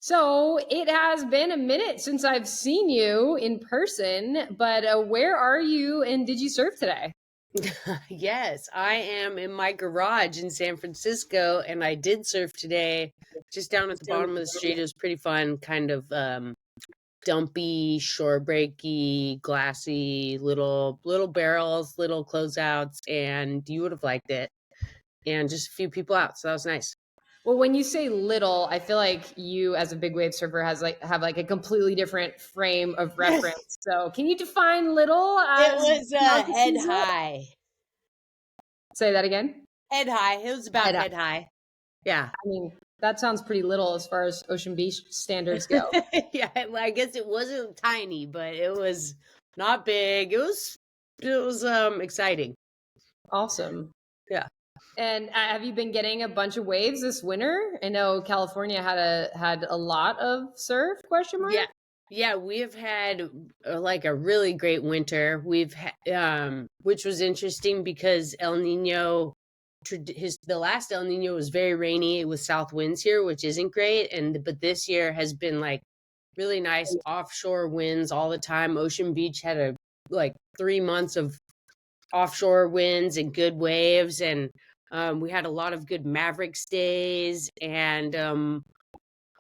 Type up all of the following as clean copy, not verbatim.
So it has been a minute since I've seen you in person, but where are you and did you surf today? Yes, I am in my garage in San Francisco, and I did surf today just down at the bottom of the street. It was pretty fun, kind of dumpy, shore breaky, glassy, little barrels, little closeouts, and you would have liked it. And just a few people out, so that was nice. Well, when you say little, I feel like you as a big wave surfer has like have like a completely different frame of reference. So can you define little It as was how to head use it? high. Say that again. Head high. It was about Head up. head high. Yeah. I mean, that sounds pretty little as far as Ocean Beach standards go. Yeah, well, I guess it wasn't tiny, but it was not big. It was exciting. Awesome. Yeah. And have you been getting a bunch of waves this winter? I know California had a lot of surf question Yeah. mark. Yeah, we have had like a really great winter. Which was interesting because El Nino the last El Nino was very rainy with south winds here, which isn't great, and but this year has been like really nice offshore winds all the time. Ocean Beach had a like 3 months of offshore winds and good waves, and we had a lot of good Mavericks days, and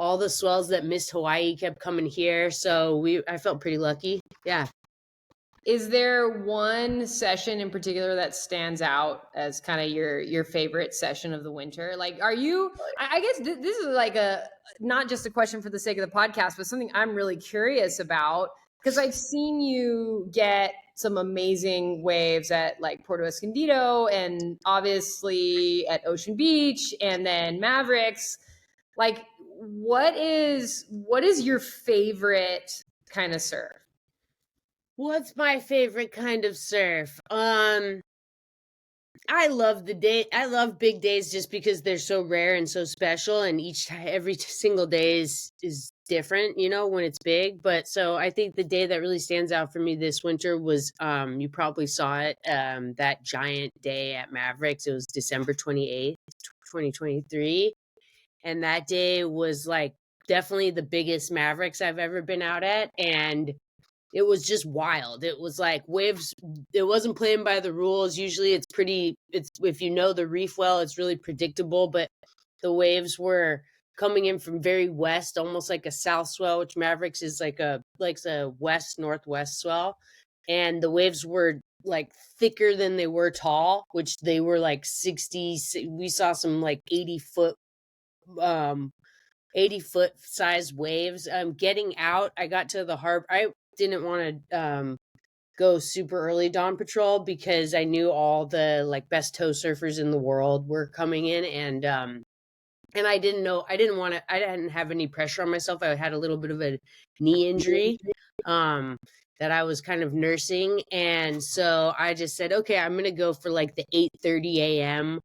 all the swells that missed Hawaii kept coming here, so I felt pretty lucky. Yeah. Is there one session in particular that stands out as kind of your favorite session of the winter? Like, are you? I guess this is like a not just a question for the sake of the podcast, but something I'm really curious about because I've seen you get some amazing waves at like Puerto Escondido and obviously at Ocean Beach and then Mavericks. Like, what is your favorite kind of surf? What's my favorite kind of surf? I love big days just because they're so rare and so special, and every single day is different, when it's big. But so I think the day that really stands out for me this winter was you probably saw it, that giant day at Mavericks. It was December 28th, 2023. And that day was like definitely the biggest Mavericks I've ever been out at. And it was just wild. It was like waves. It wasn't playing by the rules. Usually it's if you know the reef well, it's really predictable, but the waves were coming in from very west, almost like a south swell, which Mavericks is like a west northwest swell. And the waves were like thicker than they were tall, which they were like 60. We saw some like um 80-foot size waves. Getting out, I got to the harbor. I didn't want to go super early dawn patrol because I knew all the like best toe surfers in the world were coming in, and I didn't know I didn't have any pressure on myself. I had a little bit of a knee injury um that I was kind of nursing, and so I just said, okay, I'm gonna go for like the 8:30 a.m.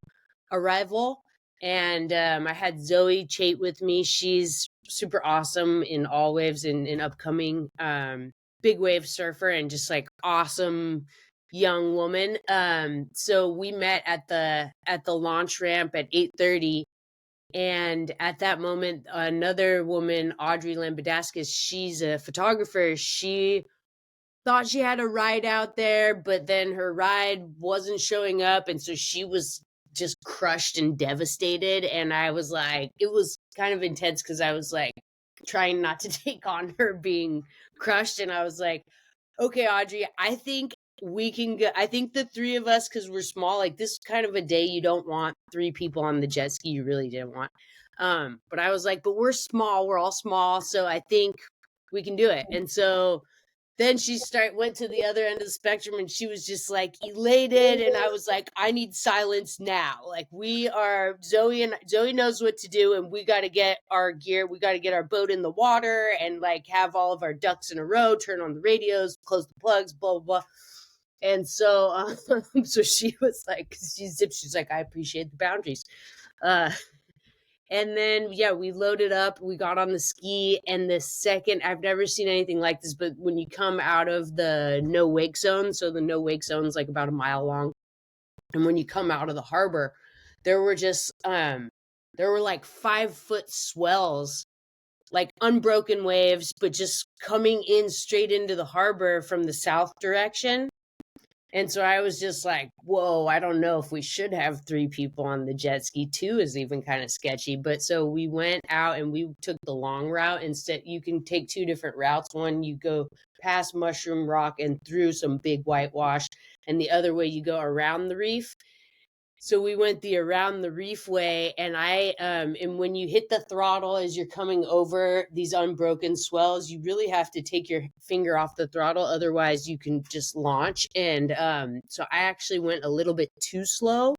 arrival. And I had Zoe Chait with me. She's super awesome in all waves and upcoming big wave surfer and just like awesome young woman. So we met at the launch ramp at 8:30, and at that moment another woman, Audrey Lambadascus, she's a photographer. She thought she had a ride out there, but then her ride wasn't showing up, and so she was just crushed and devastated. And I was like, it was kind of intense because I was like trying not to take on her being crushed, and I was like, okay, Audrey, I think we can go. I think the three of us, because we're small, like this kind of a day you don't want three people on the jet ski. You really didn't want. But I was like, but we're small. We're all small, so I think we can do it. And so then went to the other end of the spectrum, and she was just like elated, and I was like, I need silence now. Like, Zoe knows what to do, and we got to get our gear, we got to get our boat in the water and like have all of our ducks in a row, turn on the radios, close the plugs, blah blah blah. And so so she was like, she's like, I appreciate the boundaries. uh and then, yeah, we loaded up, we got on the ski, and the second, I've never seen anything like this, but when you come out of the no wake zone, so the no wake zone is like about a mile long, and when you come out of the harbor, there were just there were like 5-foot swells like unbroken waves, but just coming in straight into the harbor from the south direction. And so I was just like, whoa, I don't know if we should have 3 people on the jet ski. 2 is even kind of sketchy. But so we went out and we took the long route. Instead, you can take 2 different routes. One, you go past Mushroom Rock and through some big whitewash. And the other way, you go around the reef. So we went the around the reef way, and and when you hit the throttle as you're coming over these unbroken swells, you really have to take your finger off the throttle, otherwise you can just launch. And so I actually went a little bit too slow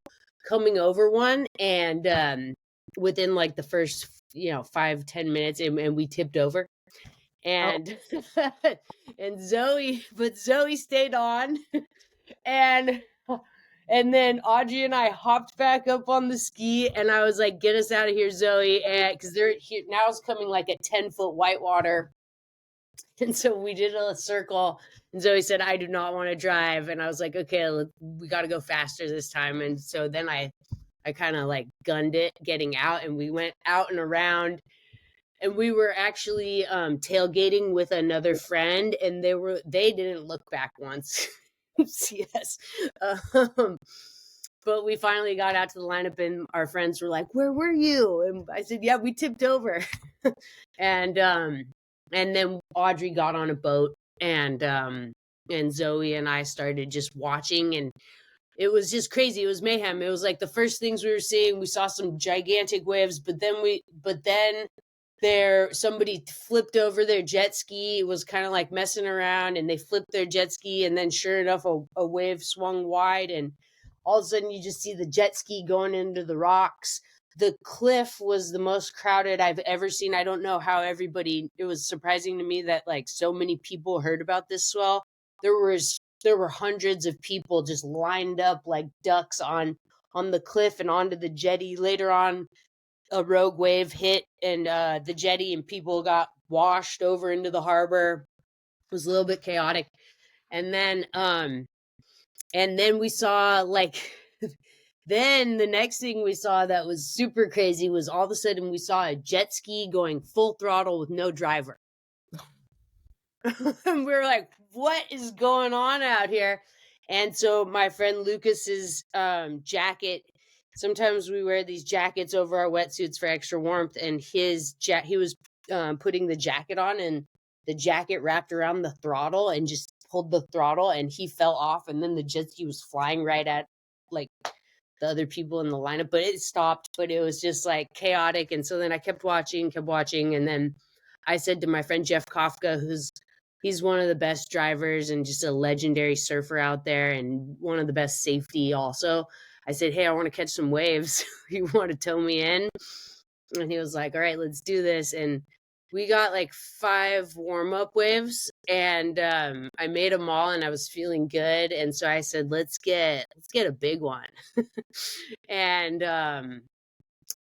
coming over one, and within like the first 5-10 minutes, and we tipped over, Oh, and and Zoe stayed on, and and then Audrey and I hopped back up on the ski, and I was like, "Get us out of here, Zoe!" And because they're here now, it's coming like a 10-foot whitewater, and so we did a circle. And Zoe said, "I do not want to drive," and I was like, "Okay, we got to go faster this time." And so then I kind of like gunned it, getting out, and we went out and around. And we were actually tailgating with another friend, and they didn't look back once. Yes. Um, but we finally got out to the lineup, and our friends were like, "Where were you?" And I said, "Yeah, we tipped over." and then Audrey got on a boat, and Zoe and I started just watching, and it was just crazy. It was mayhem. It was like the first things we were seeing. We saw some gigantic waves, but then somebody flipped over their jet ski. It was kind of like messing around, and they flipped their jet ski, and then sure enough, a wave swung wide, and all of a sudden you just see the jet ski going into the rocks. The cliff was the most crowded I've ever seen. I don't know how it was surprising to me that like so many people heard about this swell. There were hundreds of people just lined up like ducks on the cliff and onto the jetty. Later on, a rogue wave hit, and the jetty, and people got washed over into the harbor. It was a little bit chaotic. And then we saw like then the next thing we saw that was super crazy was all of a sudden we saw a jet ski going full throttle with no driver. And we were like, what is going on out here? And so my friend Lucas's jacket, sometimes we wear these jackets over our wetsuits for extra warmth, and he was putting the jacket on, and the jacket wrapped around the throttle and just pulled the throttle, and he fell off, and then the jet ski was flying right at like the other people in the lineup, but it stopped. But it was just like chaotic. And so then I kept watching, and then I said to my friend Jeff Kafka, he's one of the best drivers and just a legendary surfer out there, and one of the best safety also. I said, "Hey, I want to catch some waves. You want to tow me in?" And he was like, "All right, let's do this." And we got like 5 warm-up waves, and I made them all, and I was feeling good. And so I said, let's get a big one. and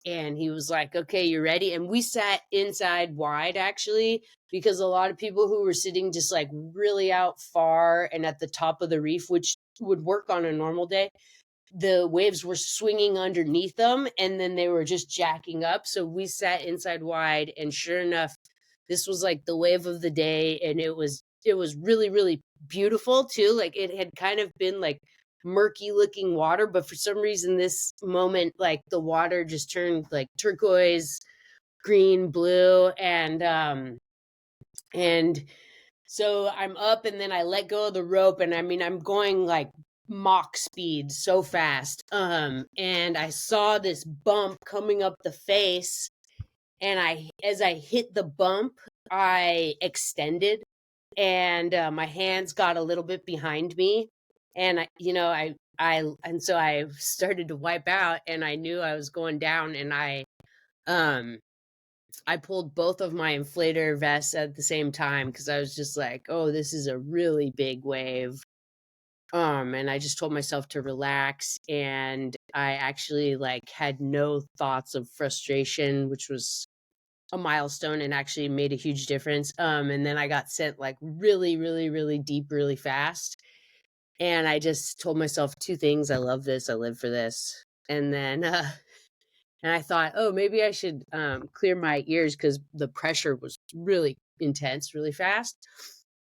and he was like, "Okay, you ready?" And we sat inside wide, actually, because a lot of people who were sitting just like really out far and at the top of the reef, which would work on a normal day, the waves were swinging underneath them, and then they were just jacking up. So we sat inside wide, and sure enough, this was like the wave of the day, and it was really, really beautiful too. Like it had kind of been like murky looking water, but for some reason this moment, like the water just turned like turquoise, green, blue, and so I'm up, and then I let go of the rope, and I mean I'm going like Mach speed so fast. And I saw this bump coming up the face, and as I hit the bump, I extended, and my hands got a little bit behind me, and and so I started to wipe out, and I knew I was going down, and um I pulled both of my inflator vests at the same time, because I was just like, "Oh, this is a really big wave." And I just told myself to relax, and I actually like had no thoughts of frustration, which was a milestone and actually made a huge difference. And then I got sent like really, really, really deep, really fast. And I just told myself 2 things: I love this, I live for this. And then And I thought, oh, maybe I should clear my ears because the pressure was really intense, really fast.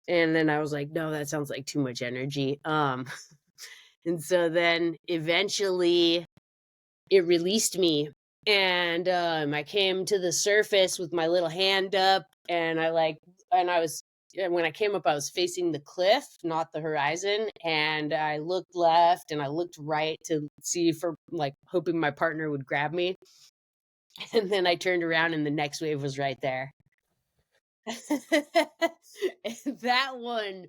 And then I was like, no, that sounds like too much energy. And so then eventually it released me, and I came to the surface with my little hand up, and and when I came up, I was facing the cliff, not the horizon, and I looked left and I looked right to see for like hoping my partner would grab me, and then I turned around and the next wave was right there. And that one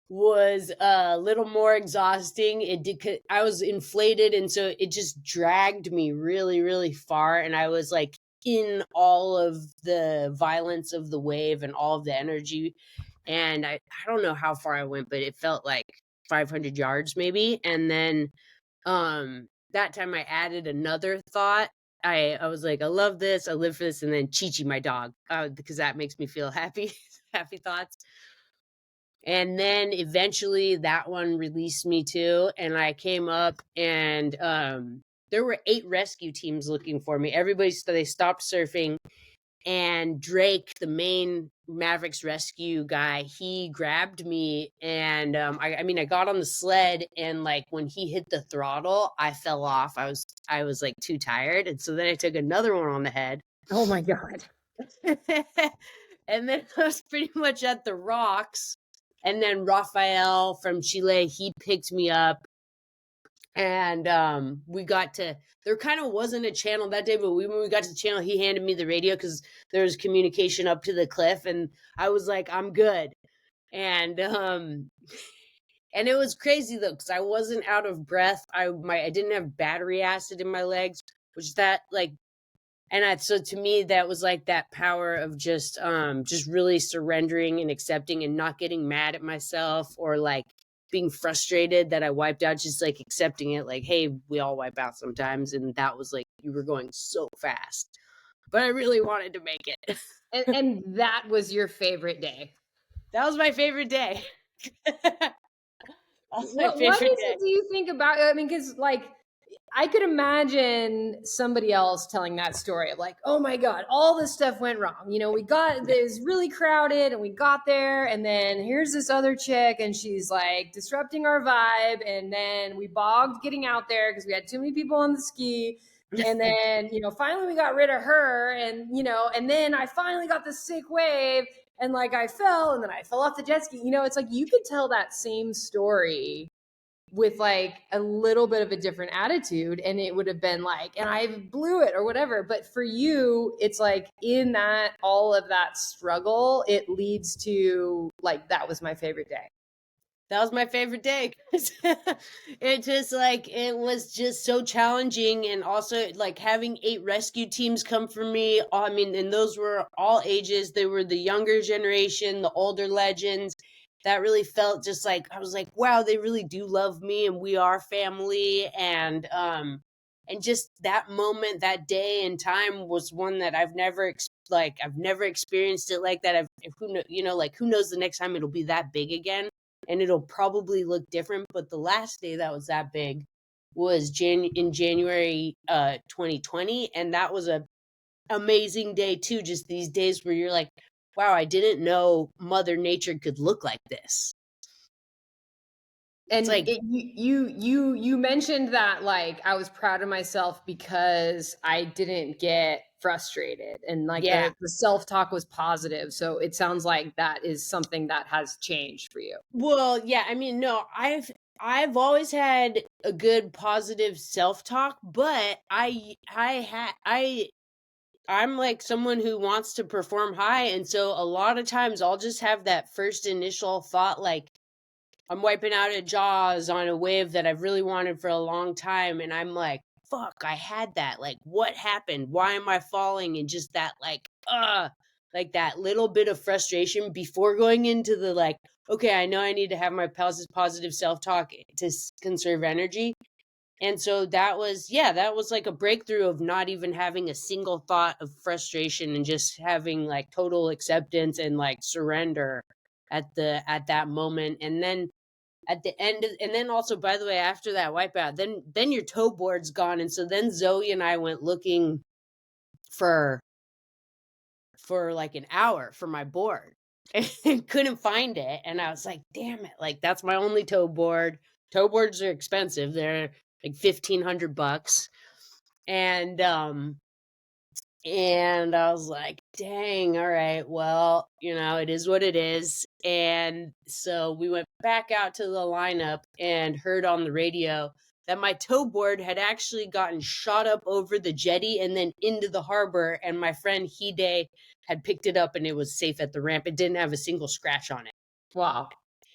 was a little more exhausting. I was inflated, and so it just dragged me really, really far, and I was, like, in all of the violence of the wave and all of the energy, and I don't know how far I went, but it felt like 500 yards maybe, and then that time I added another thought. I was like, "I love this, I live for this," and then Chi-Chi, my dog, because that makes me feel happy, happy thoughts. And then eventually that one released me too, and I came up and, there were 8 rescue teams looking for me. They stopped surfing, and Drake, the main Mavericks rescue guy, he grabbed me, and I mean, I got on the sled, and like when he hit the throttle, I fell off. I was like too tired, and so then I took another one on the head. Oh my God. And then I was pretty much at the rocks. And then Raphael from Chile, he picked me up, and we got to, there kind of wasn't a channel that day, but when we got to the channel, he handed me the radio because there was communication up to the cliff, and I was like, I'm good. And and it was crazy though, because I wasn't out of breath. I didn't have battery acid in my legs, which that like, so to me that was like that power of just really surrendering and accepting and not getting mad at myself or like being frustrated that I wiped out, just like accepting it, like, hey, we all wipe out sometimes. And that was like, you were going so fast, but I really wanted to make it. And that was your favorite day. That was my favorite day. That was my What favorite is day. it, do you think about, I mean, because like I could imagine somebody else telling that story of like, oh my God, all this stuff went wrong. You know, we got this really crowded and we got there, and then here's this other chick and she's like disrupting our vibe. And then we bogged getting out there because we had too many people on the ski. And then, you know, finally we got rid of her, and, you know, and then I finally got this sick wave, and like I fell, and then I fell off the jet ski. You know, it's like you could tell that same story with like a little bit of a different attitude, and it would have been like, and I blew it or whatever. But for you, it's like in that, all of that struggle, it leads to like, that was my favorite day. That was my favorite day. It just like, it was just so challenging, and also like having 8 rescue teams come for me. I mean, and those were all ages. They were the younger generation, the older legends. That really felt just like, I was like, wow, they really do love me, and we are family. And just that moment, that day and time was one that I've never experienced it like that. Like who knows the next time it'll be that big again, and it'll probably look different. But the last day that was that big was in January 2020, and that was a amazing day too. Just these days where you're like, wow, I didn't know Mother Nature could look like this. It's And like, you mentioned that like I was proud of myself because I didn't get frustrated, and like yeah. the self-talk was positive. So it sounds like that is something that has changed for you. Well, yeah, I mean, no, I've always had a good positive self-talk, but I'm like someone who wants to perform high, and so a lot of times I'll just have that first initial thought, like I'm wiping out at Jaws on a wave that I've really wanted for a long time, and I'm like, fuck, I had that. Like, what happened? Why am I falling? And just that, like that little bit of frustration before going into the like, okay, I know I need to have my positive self talk to conserve energy. And so that was like a breakthrough of not even having a single thought of frustration, and just having like total acceptance and like surrender at that moment. And then at the end and then also, by the way, after that wipeout, then your toe board's gone, and so then Zoe and I went looking for like an hour for my board and couldn't find it. And I was like, damn it. Like, that's my only tow board. Tow boards are expensive. They're like $1,500. And I was like, dang, all right, well, it is what it is. And so we went back out to the lineup and heard on the radio that my tow board had actually gotten shot up over the jetty and then into the harbor. And my friend Hide had picked it up and it was safe at the ramp. It didn't have a single scratch on it. Wow.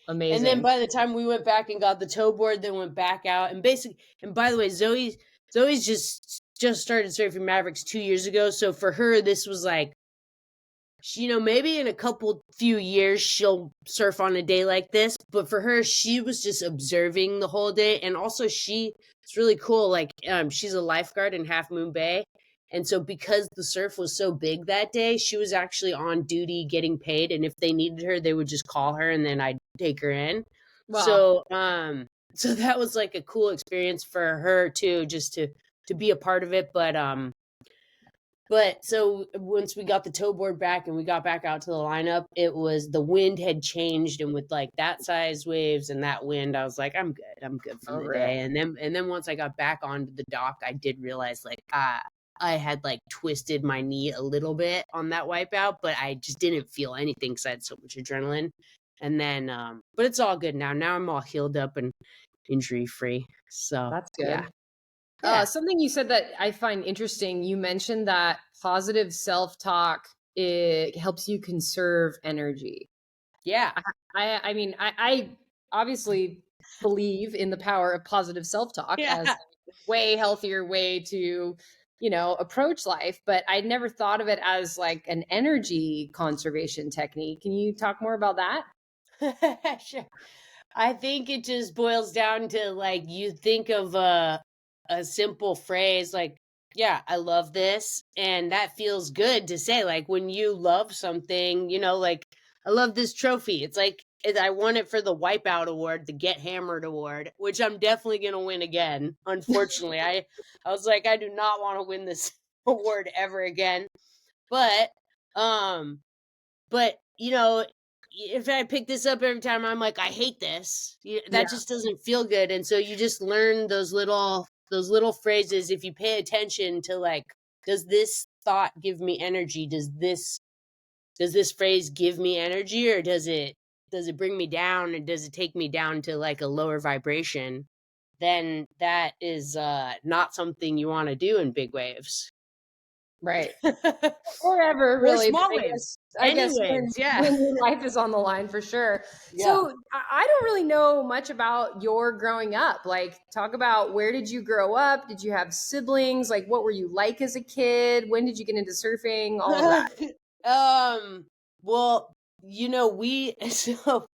And then Amazing. by the time we went back and got the tow board, then went back out and by the way, Zoe's just started surfing Mavericks 2 years ago. So for her, this was like, maybe in a few years she'll surf on a day like this. But for her, she was just observing the whole day. And also it's really cool. Like, she's a lifeguard in Half Moon Bay. And so because the surf was so big that day, she was actually on duty getting paid. And if they needed her, they would just call her and then I'd take her in. Wow. So that was like a cool experience for her too, just to be a part of it. But so once we got the tow board back and we got back out to the lineup, the wind had changed, and with like that size waves and that wind, I was like, I'm good for the day. And then once I got back onto the dock, I did realize like I had like twisted my knee a little bit on that wipeout, but I just didn't feel anything because I had so much adrenaline. And then but it's all good now. Now I'm all healed up and injury free. So That's good. yeah. Something you said that I find interesting, you mentioned that positive self-talk, it helps you conserve energy. Yeah. I mean, I obviously believe in the power of positive self-talk as a way healthier way to, approach life, but I'd never thought of it as like an energy conservation technique. Can you talk more about that? Sure. I think it just boils down to like you think of a simple phrase like, yeah, I love this, and that feels good to say. Like when you love something, like I love this trophy. It's like I won it for the Wipeout Award, the Get Hammered Award, which I'm definitely gonna win again. Unfortunately, I was like, I do not want to win this award ever again. But but if I pick this up every time, I'm like, I hate this. That just doesn't feel good. And so you just learn those little phrases. If you pay attention to like, does this thought give me energy? Does this phrase give me energy, or does it bring me down, or does it take me down to like a lower vibration? Then that is not something you want to do in big waves. Right. Or ever, Or really. small I waves. guess Anyways, when your life is on the line for sure. Yeah. So I don't really know much about your growing up. Like, talk about, where did you grow up? Did you have siblings? Like, what were you like as a kid? When did you get into surfing? All of that. Well, so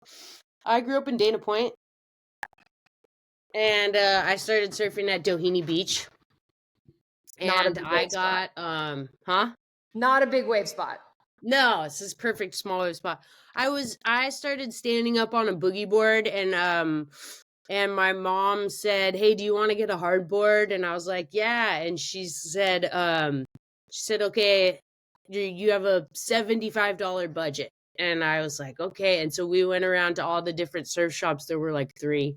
I grew up in Dana Point, and I started surfing at Doheny Beach. Not a And big I wave spot. got Not a big wave spot. no, it's this perfect small wave spot. I started standing up on a boogie board, and my mom said, "Hey, do you want to get a hard board?" And I was like, "Yeah." And she said, "Okay, you have a $75 budget." And I was like, "Okay." And so we went around to all the different surf shops. There were like 3,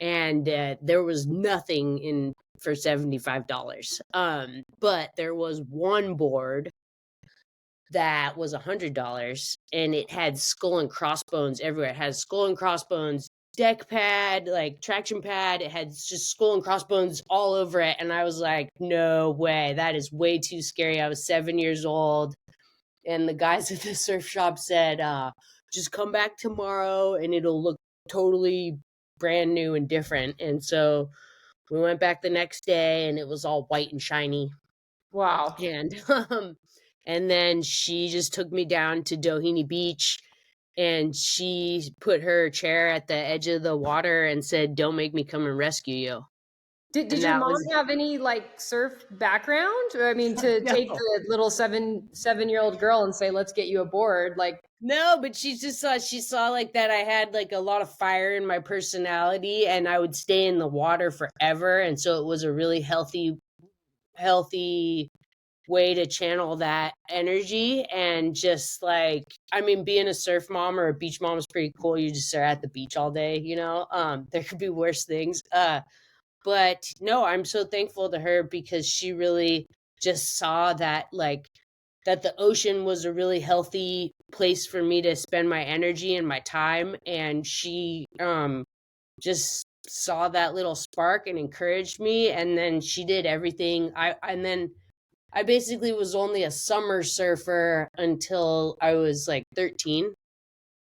and there was nothing in for $75. But there was one board that was $100, and it had skull and crossbones everywhere. It had skull and crossbones deck pad, like traction pad. It had just skull and crossbones all over it. And I was like, no way, that is way too scary. I was 7 years old. And the guys at the surf shop said, just come back tomorrow and it'll look totally brand new and different. And so we went back the next day and it was all white and shiny. Wow. And then she just took me down to Doheny Beach, and she put her chair at the edge of the water and said, "Don't make me come and rescue you." Did And your that mom was have any like surf background? I mean, to take no. the little 7-year-old girl and say, "Let's get you a board," like, No, but she saw like that I had like a lot of fire in my personality and I would stay in the water forever. And so it was a really healthy way to channel that energy. And just like, I mean, being a surf mom or a beach mom is pretty cool. You just are at the beach all day, you know. There could be worse things. But no, I'm so thankful to her because she really just saw that, like, that the ocean was a really healthy place for me to spend my energy and my time. And she just saw that little spark and encouraged me. And then she did everything. And then I basically was only a summer surfer until I was like 13.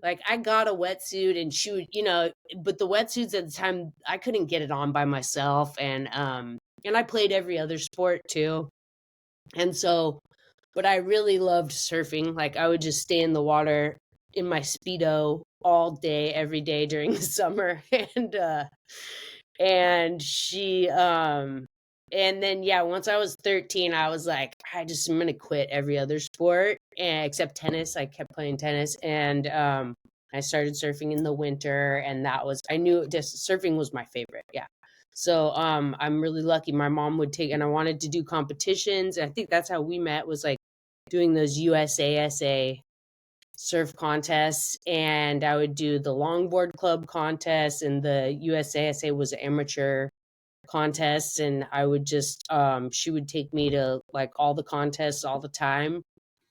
Like, I got a wetsuit and she would, you know, but the wetsuits at the time, I couldn't get it on by myself. And I played every other sport too. And so, but I really loved surfing. Like, I would just stay in the water in my Speedo all day, every day during the summer. And she, and then, yeah, once I was 13, I was like, I'm going to quit every other sport except tennis. I kept playing tennis. And, I started surfing in the winter, and I knew just surfing was my favorite. Yeah. So, I'm really lucky. My mom would take, and I wanted to do competitions. I think that's how we met, was like doing those USASA surf contests. And I would do the longboard club contest, and the USASA was amateur contests. And I would just, she would take me to like all the contests all the time.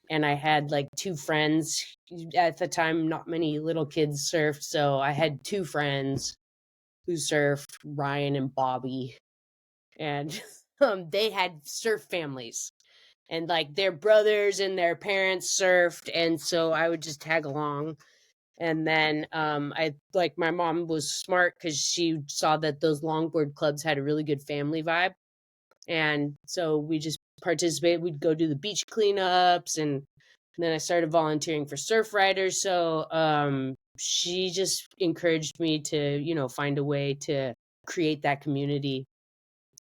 And I had like two friends at the time. Not many little kids surfed, so I had two friends who surfed, Ryan and Bobby. And they had surf families, and like their brothers and their parents surfed, and so I would just tag along. And then I, like, my mom was smart because she saw that those longboard clubs had a really good family vibe. And so we just participated. We'd go do the beach cleanups, and then I started volunteering for surf riders. So she just encouraged me to, you know, find a way to create that community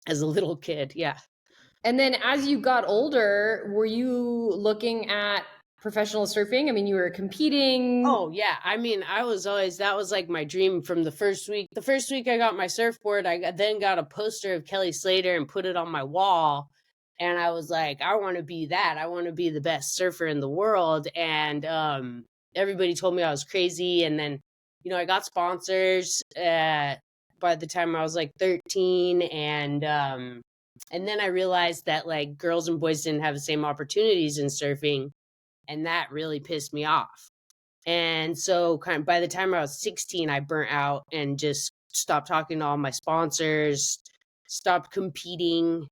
as a little kid. Yeah. And then as you got older, were you looking at professional surfing? I mean, you were competing. Oh yeah. I mean, that was like my dream from the first week. The first week I got my surfboard, then got a poster of Kelly Slater and put it on my wall. And I was like, I want to be that. I want to be the best surfer in the world. And everybody told me I was crazy. And then, you know, I got sponsors by the time I was like 13. And then I realized that like girls and boys didn't have the same opportunities in surfing. And that really pissed me off. And so kind of by the time I was 16, I burnt out and just stopped talking to all my sponsors, stopped competing.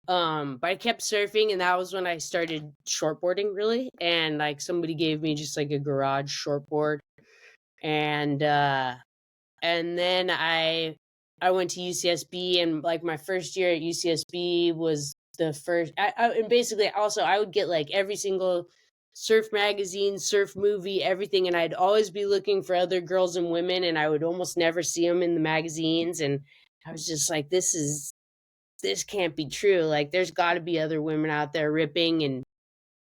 But I kept surfing, and that was when I started shortboarding, really. And like somebody gave me just like a garage shortboard. And then I went to UCSB, and like my first year at UCSB was the first. And basically, also I would get like every single surf magazine, surf movie, everything, and I'd always be looking for other girls and women, and I would almost never see them in the magazines. And I was just like, this can't be true. Like, there's got to be other women out there ripping. And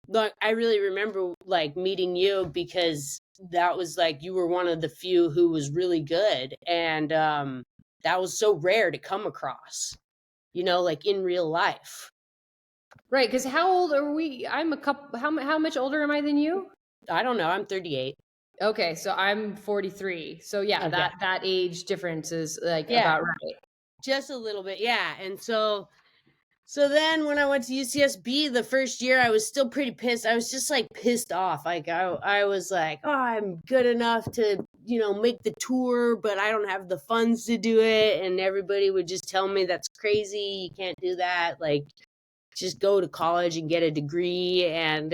like, I really remember like meeting you because that was like, you were one of the few who was really good. And that was so rare to come across, you know, like in real life. Right, because how old are we? I'm a couple. How much older am I than you? I don't know. I'm 38. Okay, so I'm 43. So yeah, Okay. that age difference is like Yeah, about right. just a little bit. Yeah. And so then when I went to UCSB the first year, I was still pretty pissed. I was just like pissed off. Like I was like, oh, I'm good enough to, you know, make the tour, but I don't have the funds to do it. And everybody would just tell me that's crazy. You can't do that. Like, just go to college and get a degree. And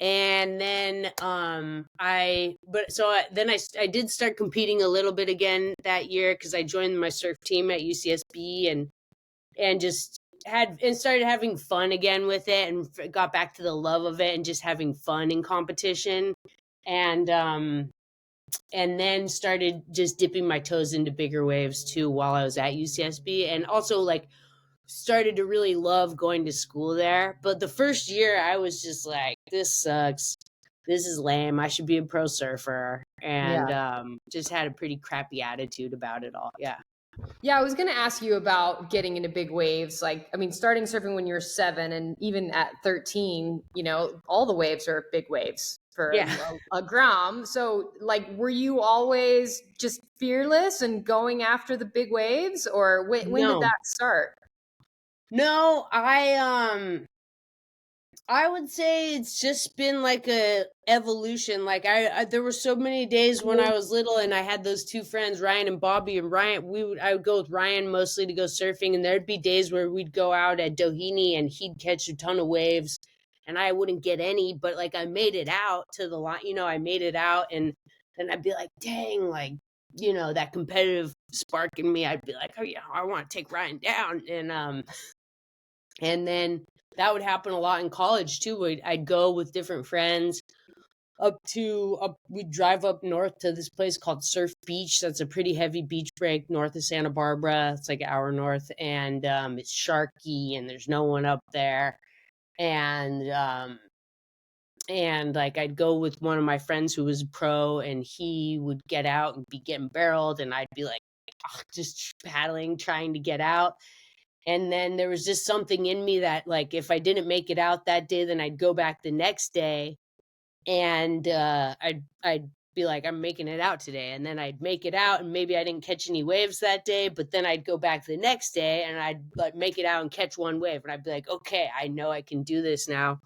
then I did start competing a little bit again that year because I joined my surf team at UCSB, and just started having fun again with it, and got back to the love of it and just having fun in competition. And then started just dipping my toes into bigger waves too while I was at UCSB, and also like started to really love going to school there. But the first year I was just like, this sucks. This is lame. I should be a pro surfer. And Yeah. just had a pretty crappy attitude about it all. Yeah. Yeah, I was going to ask you about getting into big waves. Like, I mean, starting surfing when you're 7 and even at 13, all the waves are big waves for Yeah. a gram. So, like, were you always just fearless and going after the big waves, or when did No. that start? No, I would say it's just been like a evolution. Like there were so many days when I was little and I had those two friends, Ryan and Bobby, and I would go with Ryan mostly to go surfing, and there'd be days where we'd go out at Doheny and he'd catch a ton of waves and I wouldn't get any, but like I made it out to the line, I made it out, and then I'd be like, dang, like, that competitive spark in me, I'd be like, oh yeah, I want to take Ryan down. And then that would happen a lot in college too. I'd go with different friends we'd drive up north to this place called Surf Beach. That's a pretty heavy beach break north of Santa Barbara. It's like an hour north, and it's sharky and there's no one up there. And like I'd go with one of my friends who was a pro, and he would get out and be getting barreled, and I'd be like, just paddling, trying to get out. And then there was just something in me that, like, if I didn't make it out that day, then I'd go back the next day, and I'd be like, I'm making it out today. And then I'd make it out, and maybe I didn't catch any waves that day, but then I'd go back the next day and I'd like make it out and catch one wave, and I'd be like, okay, I know I can do this now.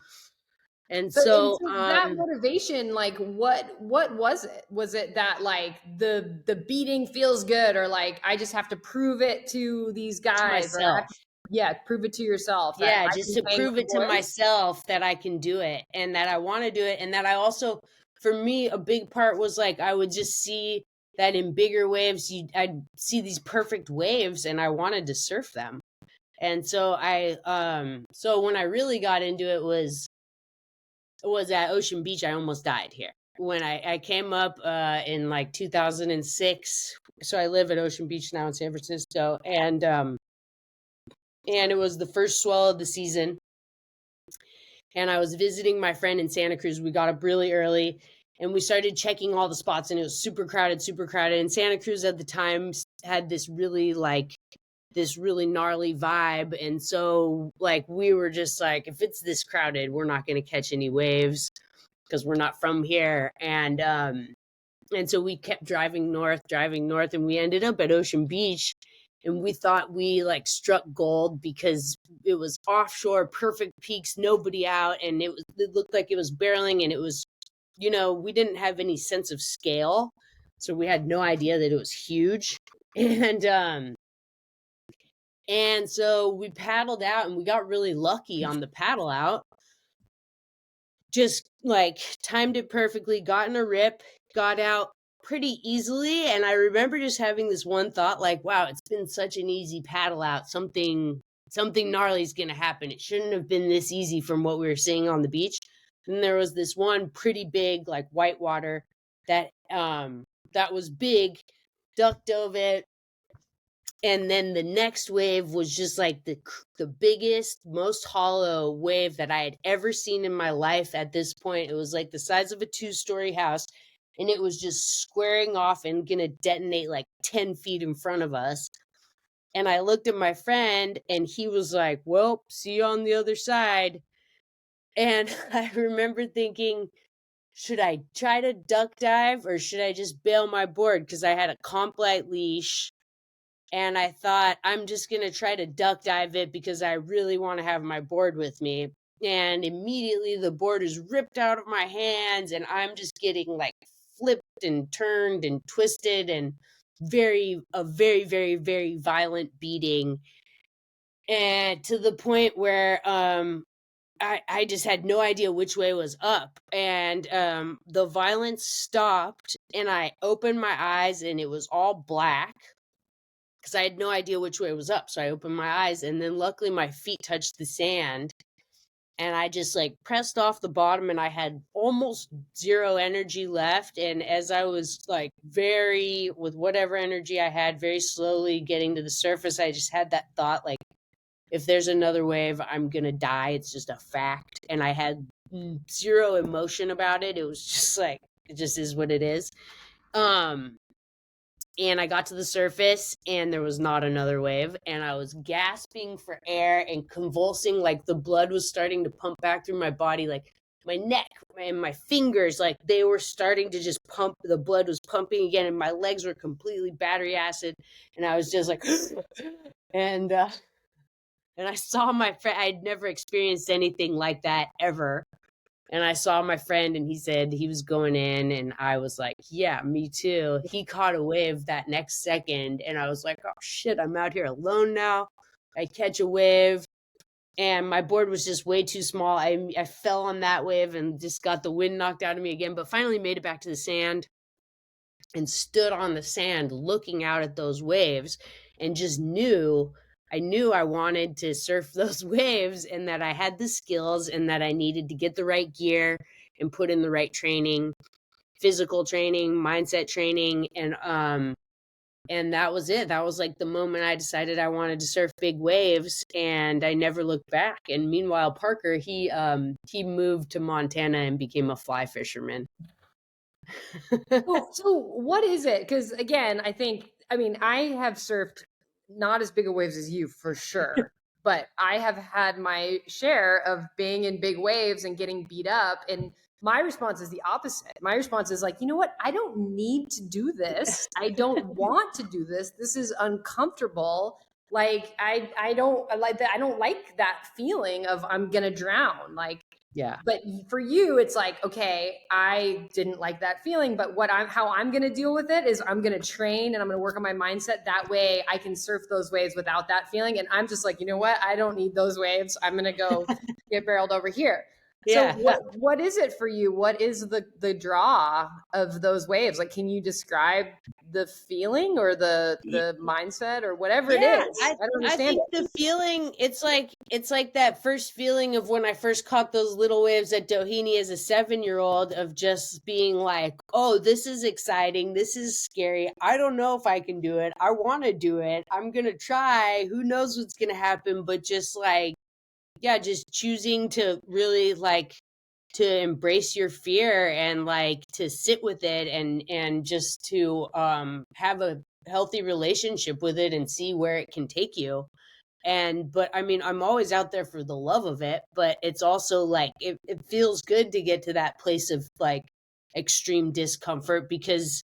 And And so so that motivation, like, what was it? Was it that like the beating feels good, or like I just have to prove it to these to guys, or I have myself. to, yeah, prove it to yourself that Yeah, I just can to hang with prove the it to boys? myself that I can do it and that I want to do it. And that I also, for me, a big part was like I would just see that in bigger waves, I'd see these perfect waves and I wanted to surf them. And so so when I really got into it was at Ocean Beach. I almost died here. When I came up in like 2006. So I live at Ocean Beach now in San Francisco, and it was the first swell of the season, and I was visiting my friend in Santa Cruz. We got up really early and we started checking all the spots, and it was super crowded, super crowded. And Santa Cruz at the time had this really gnarly vibe. And so like we were just like, if it's this crowded, we're not going to catch any waves because we're not from here. And so we kept driving north, and we ended up at Ocean Beach, and we thought we like struck gold because it was offshore, perfect peaks, nobody out, and it looked like it was barreling, and it was, we didn't have any sense of scale, so we had no idea that it was huge. And so we paddled out, and we got really lucky on the paddle out, just like timed it perfectly, got in a rip, got out pretty easily. And I remember just having this one thought, like, wow, it's been such an easy paddle out. Something gnarly is going to happen. It shouldn't have been this easy from what we were seeing on the beach. And there was this one pretty big, like, whitewater that was big, duck dove it, and then the next wave was just like the biggest, most hollow wave that I had ever seen in my life at this point. It was like the size of a 2-story house, and it was just squaring off and gonna detonate like 10 feet in front of us. And I looked at my friend, and he was like, well, see you on the other side. And I remember thinking, should I try to duck dive or should I just bail my board? Because I had a comp light leash, and I thought, I'm just going to try to duck dive it because I really want to have my board with me. And immediately the board is ripped out of my hands, and I'm just getting like flipped and turned and twisted, and a very, very, very violent beating. And to the point where I just had no idea which way was up. And the violence stopped, and I opened my eyes, and it was all black because I had no idea which way was up. So I opened my eyes, and then luckily my feet touched the sand, and I just like pressed off the bottom, and I had almost zero energy left. And as I was like with whatever energy I had, very slowly getting to the surface, I just had that thought, like, if there's another wave, I'm going to die. It's just a fact. And I had zero emotion about it. It was just like, it just is what it is. Um, And I got to the surface and there was not another wave. And I was gasping for air and convulsing, like the blood was starting to pump back through my body, like my neck and my fingers, like they were starting to just pump. The blood was pumping again, and my legs were completely battery acid. And I was just like, and I saw my friend. I'd never experienced anything like that ever. And I saw my friend and he said he was going in, and I was like, yeah, me too. He caught a wave that next second and I was like, oh shit, I'm out here alone now. I catch a wave and my board was just way too small. I fell on that wave and just got the wind knocked out of me again, but finally made it back to the sand and stood on the sand looking out at those waves and just knew I wanted to surf those waves, and that I had the skills, and that I needed to get the right gear and put in the right training, physical training, mindset training. And that was it. That was like the moment I decided I wanted to surf big waves, and I never looked back. And meanwhile, Parker, he moved to Montana and became a fly fisherman. So what is it? Because again, I mean, I have surfed not as big of waves as you for sure, but I have had my share of being in big waves and getting beat up. And my response is the opposite. My response is like, you know what? I don't need to do this. I don't want to do this. This is uncomfortable. Like I don't like that. I don't like that feeling of I'm gonna drown. Like, Yeah. but for you it's like, okay, I didn't like that feeling, but how I'm going to deal with it is I'm going to train and I'm going to work on my mindset, that way I can surf those waves without that feeling. And I'm just like, you know what, I don't need those waves, I'm going to go get barreled over here. So Yeah. what is it for you? What is the draw of those waves? Like, can you describe the feeling or the mindset or whatever it Yeah, is? I don't I understand think it. the feeling, it's like that first feeling of when I first caught those little waves at Doheny as a 7-year-old, of just being like, oh, this is exciting, this is scary, I don't know if I can do it, I want to do it, I'm gonna try, who knows what's gonna happen, but just like, yeah, just choosing to really like to embrace your fear and like to sit with it, and just to have a healthy relationship with it and see where it can take you. And but I mean, I'm always out there for the love of it, but it's also like it feels good to get to that place of like extreme discomfort, because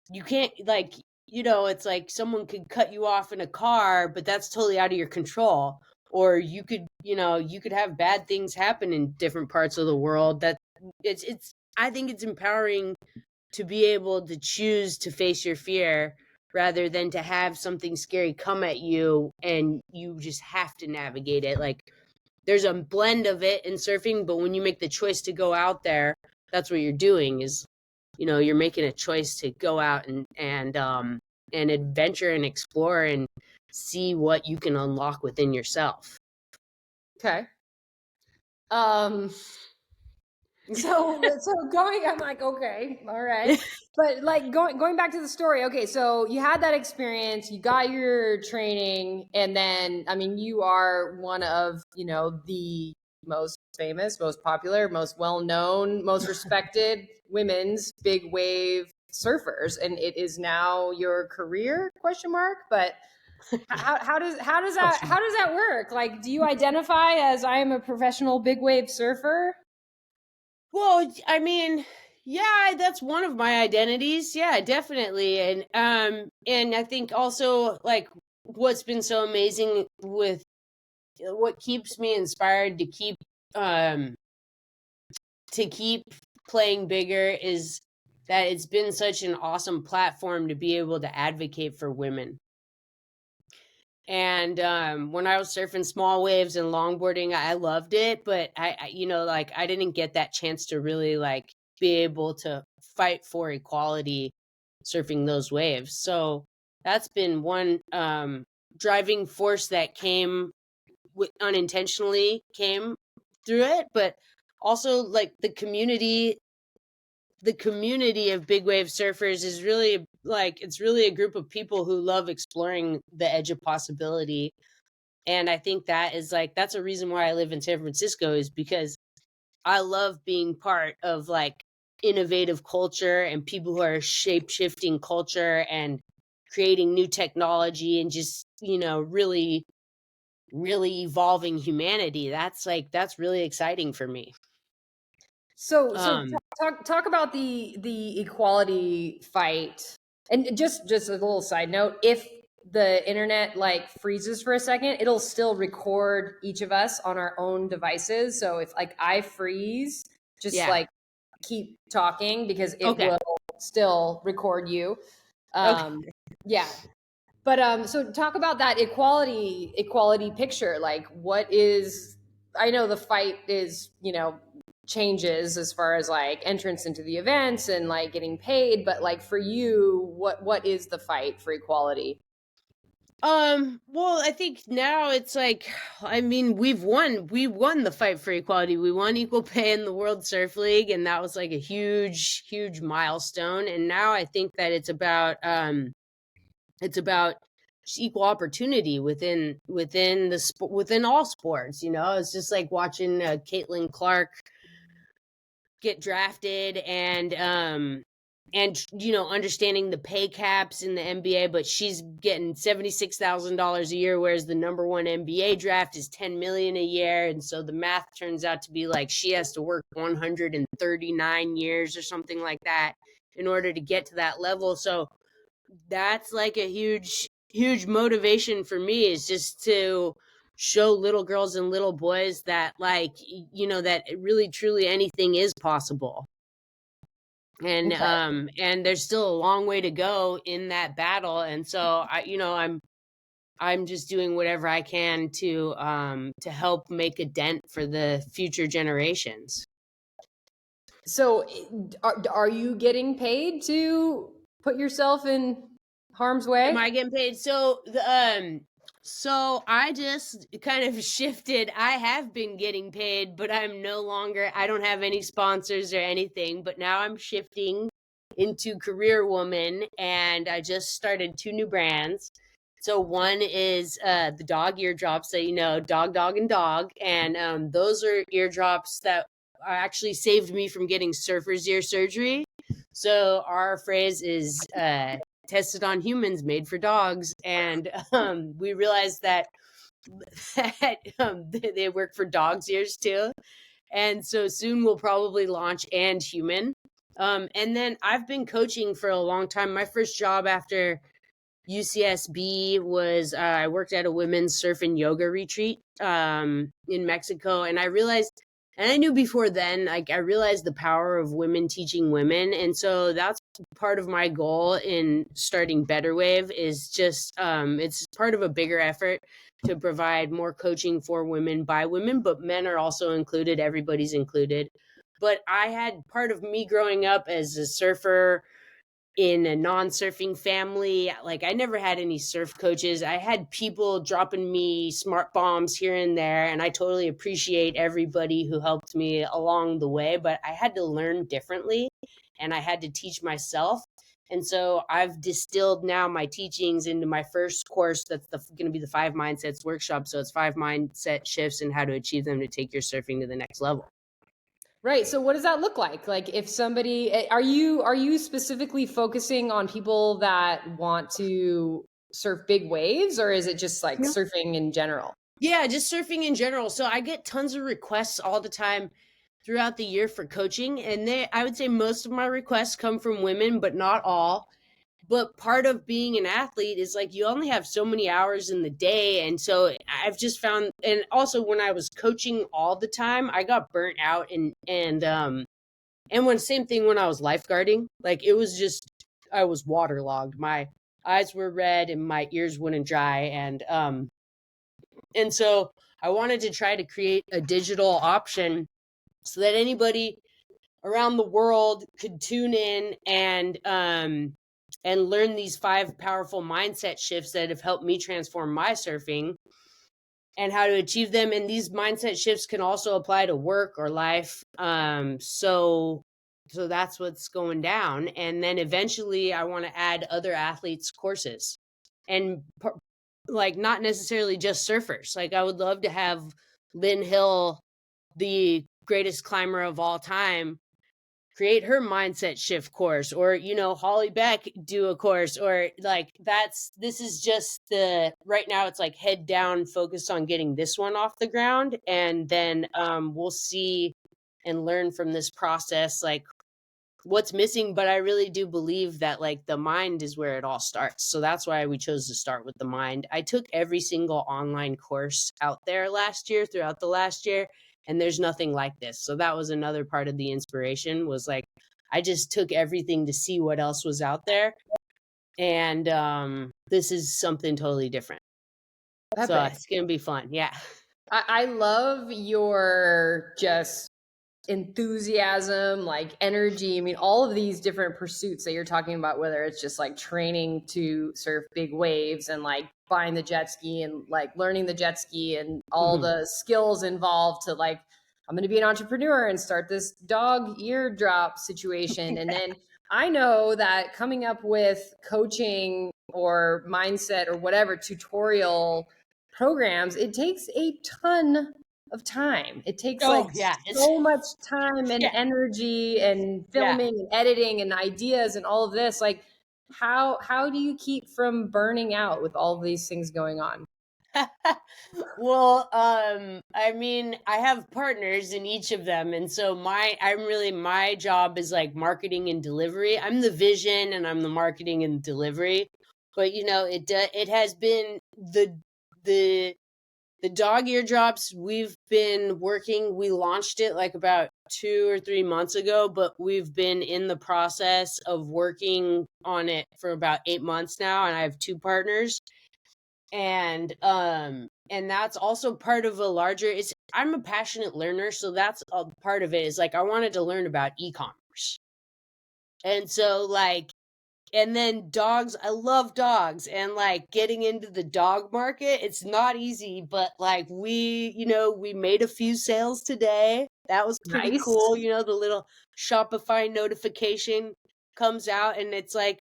you can't, like, it's like someone could cut you off in a car, but that's totally out of your control. Or you could have bad things happen in different parts of the world. That it's I think it's empowering to be able to choose to face your fear, rather than to have something scary come at you and you just have to navigate it. Like, there's a blend of it in surfing, but when you make the choice to go out there, that's what you're doing, is you're making a choice to go out and adventure and explore and see what you can unlock within yourself. Okay. um so going, I'm like, okay, all right. But like going back to the story, okay, so you had that experience, you got your training, and then I mean, you are one of, the most famous, most popular, most well-known, most respected women's big wave surfers, and it is now your career, question mark. But how does that work? Like, do you identify as, I am a professional big wave surfer? Well, I mean, yeah, that's one of my identities. Yeah, definitely. And I think also, like, what's been so amazing with what keeps me inspired um to keep playing bigger is that it's been such an awesome platform to be able to advocate for women. And when I was surfing small waves and longboarding, I loved it, but like, I didn't get that chance to really like be able to fight for equality surfing those waves. So that's been one driving force that came unintentionally came through it, but also like the community of big wave surfers is really like, it's really a group of people who love exploring the edge of possibility. And I think that's a reason why I live in San Francisco, is because I love being part of like innovative culture and people who are shape shifting culture and creating new technology and just, really, really evolving humanity. That's really exciting for me. So Um, talk about the equality fight. And just a little side note, if the internet like freezes for a second, it'll still record each of us on our own devices. So if like I freeze, just yeah. like keep talking because it Okay. will still record you. Okay. Yeah. But so talk about that equality picture. Like, what is? I know the fight is changes as far as like entrance into the events and like getting paid, but like for you, what is the fight for equality? Well, I think now it's like, I mean, we won the fight for equality. We won equal pay in the World Surf League, and that was like a huge, huge milestone. And now I think that it's about just equal opportunity within within all sports. It's just like watching Caitlin Clark get drafted, and understanding the pay caps in the NBA, but she's getting $76,000 a year, whereas the number one NBA draft is $10 million a year. And so the math turns out to be like she has to work 139 years or something like that in order to get to that level. So that's like a huge, huge motivation for me, is just to show little girls and little boys that, like, that really truly anything is possible. And Okay. and there's still a long way to go in that battle. And so I'm just doing whatever I can to help make a dent for the future generations. So are you getting paid to put yourself in harm's Am way? I getting paid? So I just kind of shifted. I have been getting paid, but I don't have any sponsors or anything, but now I'm shifting into career woman, and I just started 2 new brands. So one is the dog eardrops that dog, dog, and dog, and those are eardrops that actually saved me from getting surfer's ear surgery. So our phrase is tested on humans, made for dogs, and we realized that they work for dogs' ears too. And so soon we'll probably launch and human. And then I've been coaching for a long time. My first job after UCSB was I worked at a women's surf and yoga retreat in Mexico, and I knew before then, like, I realized the power of women teaching women, and so that's part of my goal in starting Better Wave. Is just it's part of a bigger effort to provide more coaching for women by women, but men are also included. Everybody's included. But I had part of me growing up as a surfer in a non-surfing family. Like, I never had any surf coaches. I had people dropping me smart bombs here and there, and I totally appreciate everybody who helped me along the way, but I had to learn differently, and I had to teach myself. And so I've distilled now my teachings into my first course. That's going to be the 5 mindsets workshop. So it's 5 mindset shifts and how to achieve them to take your surfing to the next level. Right. So what does that look like? Like, if somebody are you specifically focusing on people that want to surf big waves, or is it just like surfing in general? Yeah, just surfing in general. So I get tons of requests all the time throughout the year for coaching, and I would say most of my requests come from women, but not all. But part of being an athlete is like you only have so many hours in the day, and so I've just found, and also when I was coaching all the time, I got burnt out, and when same thing when I was lifeguarding, like it was just, I was waterlogged. My eyes were red and my ears wouldn't dry, and so I wanted to try to create a digital option so that anybody around the world could tune in and learn these 5 powerful mindset shifts that have helped me transform my surfing and how to achieve them. And these mindset shifts can also apply to work or life. So that's what's going down. And then eventually I want to add other athletes courses, and like not necessarily just surfers. Like I would love to have Lynn Hill, the greatest climber of all time, create her mindset shift course, or, you know, Holly Beck do a course, or like this is just right now it's like head down, focused on getting this one off the ground. And then we'll see and learn from this process, like what's missing. But I really do believe that like the mind is where it all starts. So that's why we chose to start with the mind. I took every single online course out there throughout the last year, and there's nothing like this. So that was another part of the inspiration, was like I just took everything to see what else was out there. And this is something totally different. So Epic. it's gonna be fun. Yeah. I love your just enthusiasm, like energy. I mean, all of these different pursuits that you're talking about, whether it's just like training to surf big waves and like buying the jet ski and like learning the jet ski and all Mhm. the skills involved to like, I'm going to be an entrepreneur and start this dog eardrop situation. And then I know that coming up with coaching or mindset or whatever tutorial programs, it takes a ton of time. It takes like Oh yeah, it's so much time and yeah, energy and yeah. filming and editing and ideas and all of this. Like how do you keep from burning out with all of these things going on? Well, I mean, I have partners in each of them, and so my job is like marketing and delivery. I'm the vision, and I'm the marketing and delivery. But you know, it has been the the dog eardrops. We've been working. We launched it like about 2 or 3 months ago, but we've been in the process of working on it for about 8 months now, and I have two partners. And that's also part of a larger, it's I'm a passionate learner, so that's a part of it, is like I wanted to learn about e-commerce. And so like, and then dogs, I love dogs, and like getting into the dog market, it's not easy, but like we made a few sales today. That was pretty Nice. cool. You know, the little Shopify notification comes out, and it's like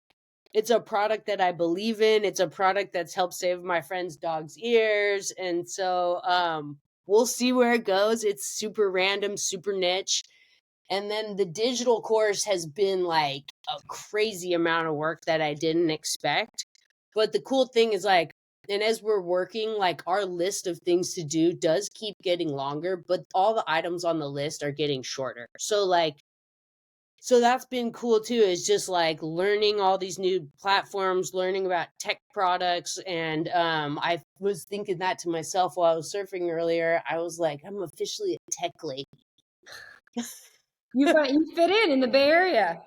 it's a product that I believe in. It's a product that's helped save my friend's dog's ears. And so we'll see where it goes. It's super random, super niche. And then the digital course has been like a crazy amount of work that I didn't expect. But the cool thing is like, and as we're working, like our list of things to do does keep getting longer, but all the items on the list are getting shorter. So that's been cool too, is just like learning all these new platforms, learning about tech products. And I was thinking that to myself while I was surfing earlier. I was like, I'm officially a tech lady. You fit in the Bay Area.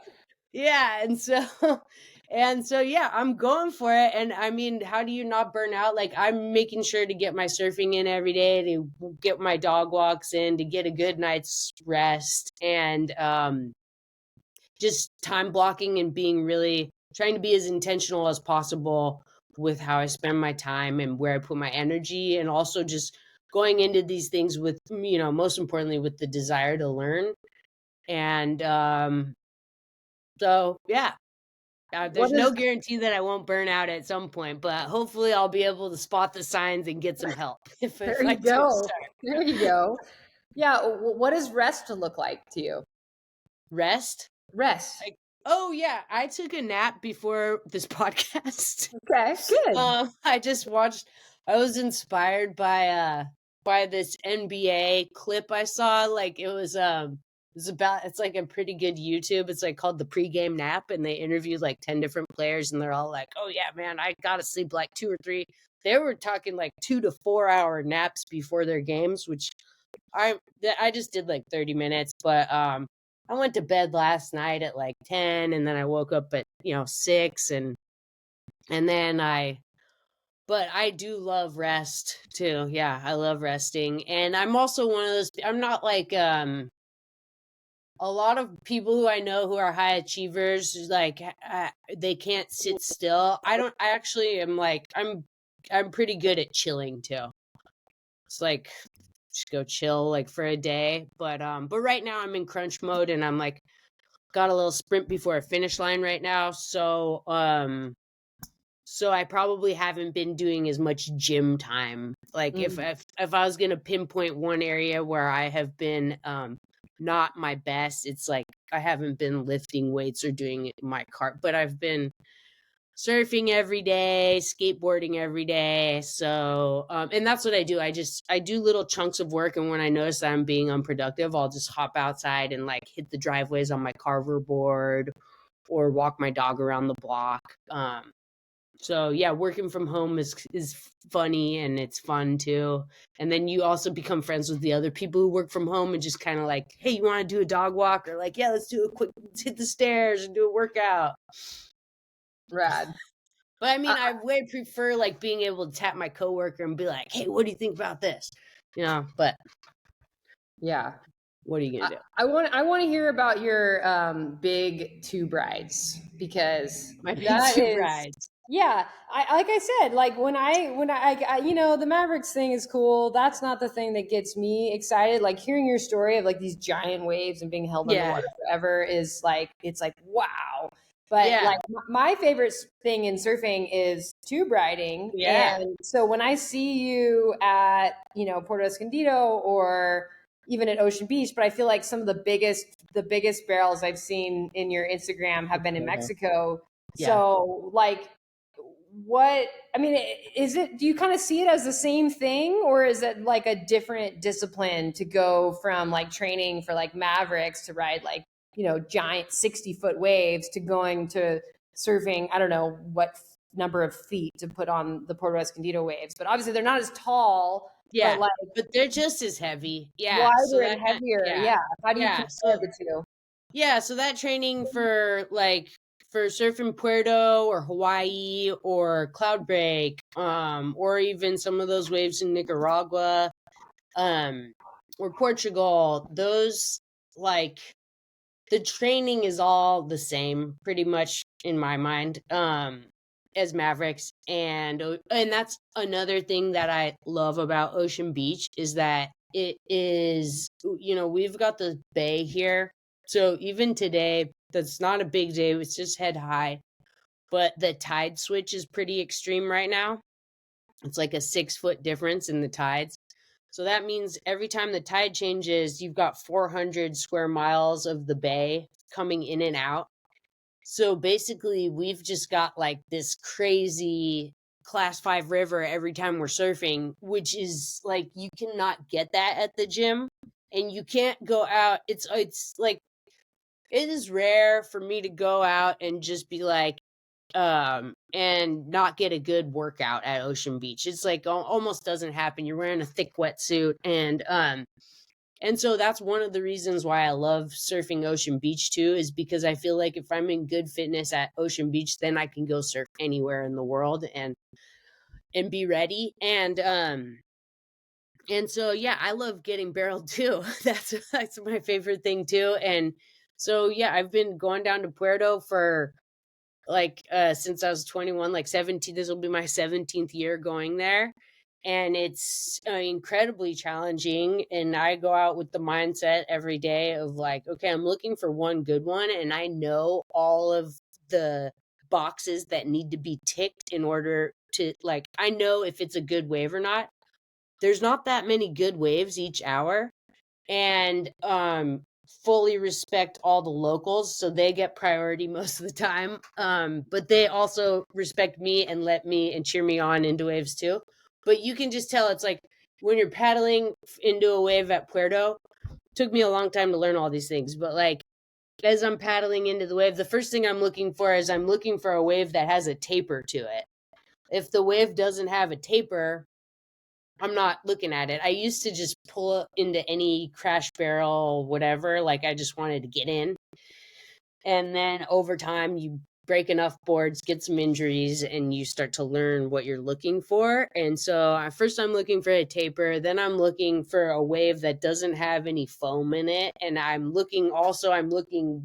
Yeah, and so yeah, I'm going for it. And I mean, how do you not burn out? Like I'm making sure to get my surfing in every day, to get my dog walks in, to get a good night's rest, and just time blocking and being really trying to be as intentional as possible with how I spend my time and where I put my energy, and also just going into these things with, most importantly, with the desire to learn. And so yeah, What there's no is guarantee that I won't burn out at some point, but hopefully I'll be able to spot the signs and get some help if There I you do go. start. There you go. Yeah, what does rest look like to you? Rest. Rest. Like, oh yeah, I took a nap before this podcast. Okay, good. I just watched. I was inspired by this NBA clip I saw. Like it's like a pretty good YouTube. It's like called the pregame nap, and they interviewed like 10 different players, and they're all like, "Oh yeah, man, I gotta sleep like 2 or 3." They were talking like 2 to 4 hour naps before their games, which I just did like 30 minutes, but I went to bed last night at like 10, and then I woke up at 6, and then but I do love rest too. Yeah, I love resting. And I'm also one of those, I'm not like a lot of people who I know who are high achievers, like they can't sit still. I actually am like I'm pretty good at chilling too. It's like just go chill like for a day. But right now I'm in crunch mode, and I'm like got a little sprint before a finish line right now. So I probably haven't been doing as much gym time. Like if Mm. if if I was gonna pinpoint one area where I have been not my best. It's like I haven't been lifting weights or doing it in my car, but I've been surfing every day, skateboarding every day. So, and that's what I do. I do little chunks of work. And when I notice that I'm being unproductive, I'll just hop outside and like hit the driveways on my carver board or walk my dog around the block. So yeah, working from home is funny and it's fun too. And then you also become friends with the other people who work from home and just kind of like, hey, you want to do a dog walk? Or like, yeah, let's hit the stairs and do a workout. Rad. But I mean, I way prefer like being able to tap my coworker and be like, hey, what do you think about this? But yeah. What are you gonna do? I want to hear about your big tube rides, because My big that tube is rides. yeah. I like I said, like when I the Mavericks thing is cool. That's not the thing that gets me excited. Like hearing your story of like these giant waves and being held Yeah. underwater forever is like, it's like wow. But Yeah. like my favorite thing in surfing is tube riding. Yeah. And so when I see you at, Puerto Escondido or even at Ocean Beach, but I feel like some of the biggest barrels I've seen in your Instagram have been in Mexico. Yeah. So like what, I mean, do you kind of see it as the same thing, or is it like a different discipline to go from like training for like Mavericks to ride like, giant 60-foot waves to going to surfing, I don't know what number of feet to put on the Puerto Escondido waves, but obviously they're not as tall. Yeah. But But they're just as heavy. Yeah. So wider that and heavier. Yeah. How do you Yeah. compare the two? Yeah, so that training for surfing Puerto or Hawaii or Cloudbreak, or even some of those waves in Nicaragua, or Portugal, those like the training is all the same pretty much in my mind, as Mavericks. And that's another thing that I love about Ocean Beach is that it is, we've got the bay here. So even today, that's not a big day, it's just head high, but the tide switch is pretty extreme right now. It's like a 6-foot difference in the tides. So that means every time the tide changes, you've got 400 square miles of the bay coming in and out. So basically, we've just got like this crazy class 5 river every time we're surfing, which is like you cannot get that at the gym, and you can't go out. It's like it is rare for me to go out and just be like and not get a good workout at Ocean Beach. It's like almost doesn't happen. You're wearing a thick wetsuit, and so that's one of the reasons why I love surfing Ocean Beach too, is because I feel like if I'm in good fitness at Ocean Beach, then I can go surf anywhere in the world and be ready. And so yeah, I love getting barreled too. That's my favorite thing too. And so yeah, I've been going down to Puerto for since I was 21, like 17. This will be my 17th year going there, and it's incredibly challenging. And I go out with the mindset every day of like, okay, I'm looking for one good one, and I know all of the boxes that need to be ticked in order to, like, I know if it's a good wave or not. There's not that many good waves each hour, and fully respect all the locals, so they get priority most of the time, but they also respect me and let me and cheer me on into waves too. But you can just tell, it's like when you're paddling into a wave at Puerto, took me a long time to learn all these things, but like as I'm paddling into the wave, the first thing I'm looking for is I'm looking for a wave that has a taper to it. If the wave doesn't have a taper, I'm not looking at it. I used to just pull into any crash barrel, whatever. Like I just wanted to get in. And then over time, you break enough boards, get some injuries, and you start to learn what you're looking for. And so first I'm looking for a taper. Then I'm looking for a wave that doesn't have any foam in it. And I'm looking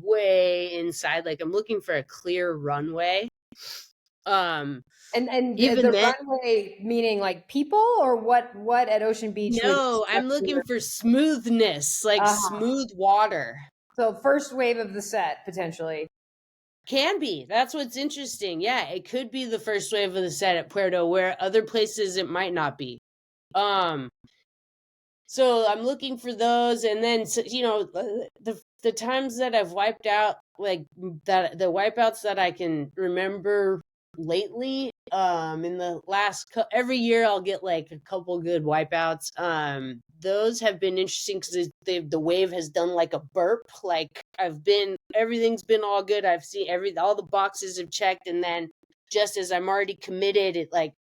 way inside. Like I'm looking for a clear runway. And Even the then, runway meaning like people, or what at Ocean Beach would no, I'm looking for smoothness, like smooth water. So first wave of the set, potentially. Can be. That's what's interesting. Yeah, it could be the first wave of the set at Puerto, where other places it might not be. So I'm looking for those, and then the times that I've wiped out, like that the wipeouts that I can remember lately, in the every year I'll get like a couple good wipeouts. Those have been interesting because the wave has done like a burp. Like everything's been all good. I've seen all the boxes have checked, and then just as I'm already committed, it like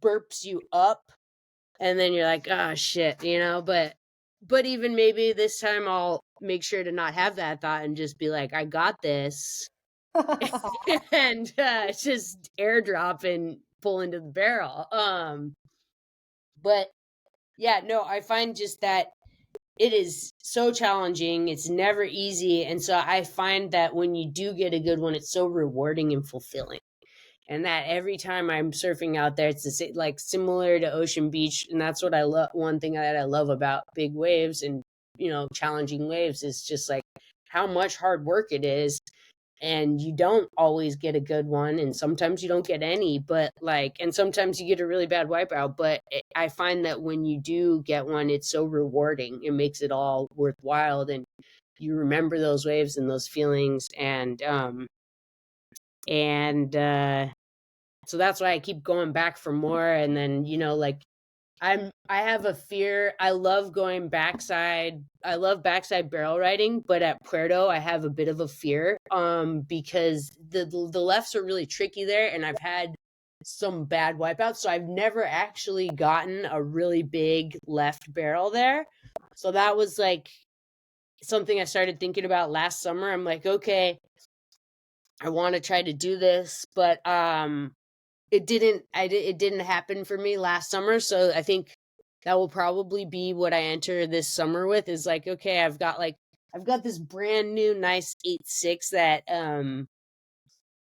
burps you up, and then you're like, "Ah, shit," but even maybe this time I'll make sure to not have that thought and just be like, "I got this," and just airdrop and pull into the barrel. But yeah, no, I find just that it is so challenging. It's never easy, and so I find that when you do get a good one, it's so rewarding and fulfilling. And that every time I'm surfing out there, it's like similar to Ocean Beach, and that's what I love. One thing that I love about big waves and challenging waves is just like how much hard work it is, and you don't always get a good one, and sometimes you don't get any, but and sometimes you get a really bad wipeout. But I find that when you do get one, it's so rewarding. It makes it all worthwhile, and you remember those waves and those feelings, and so that's why I keep going back for more. And then, I have a fear. I love going backside. I love backside barrel riding, but at Puerto, I have a bit of a fear, because the lefts are really tricky there, and I've had some bad wipeouts. So I've never actually gotten a really big left barrel there. So that was like something I started thinking about last summer. I'm like, okay, I want to try to do this, but it didn't happen for me last summer, so I think that will probably be what I enter this summer with, is like, okay, I've got this brand new nice 8.6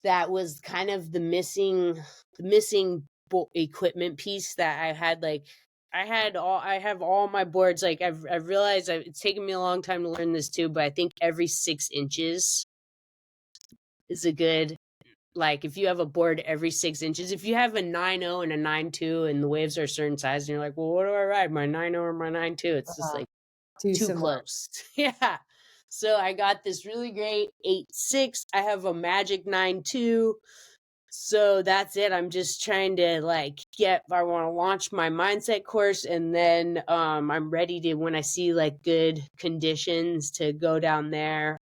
that was kind of the missing equipment piece that I had. Like, I have all my boards. Like, I've realized it's taken me a long time to learn this too, but I think every 6 inches is a good, like, if you have a board every 6 inches, if you have a 9.0 and a 9.2 and the waves are a certain size and you're like, well, what do I ride, my 9.0 or my 9.2? It's just like Too too similar. close. Yeah. So I got this really great 8.6. I have a Magic 9.2. So that's it. I'm just trying to I want to launch my mindset course, and then I'm ready to, when I see like good conditions, to go down there.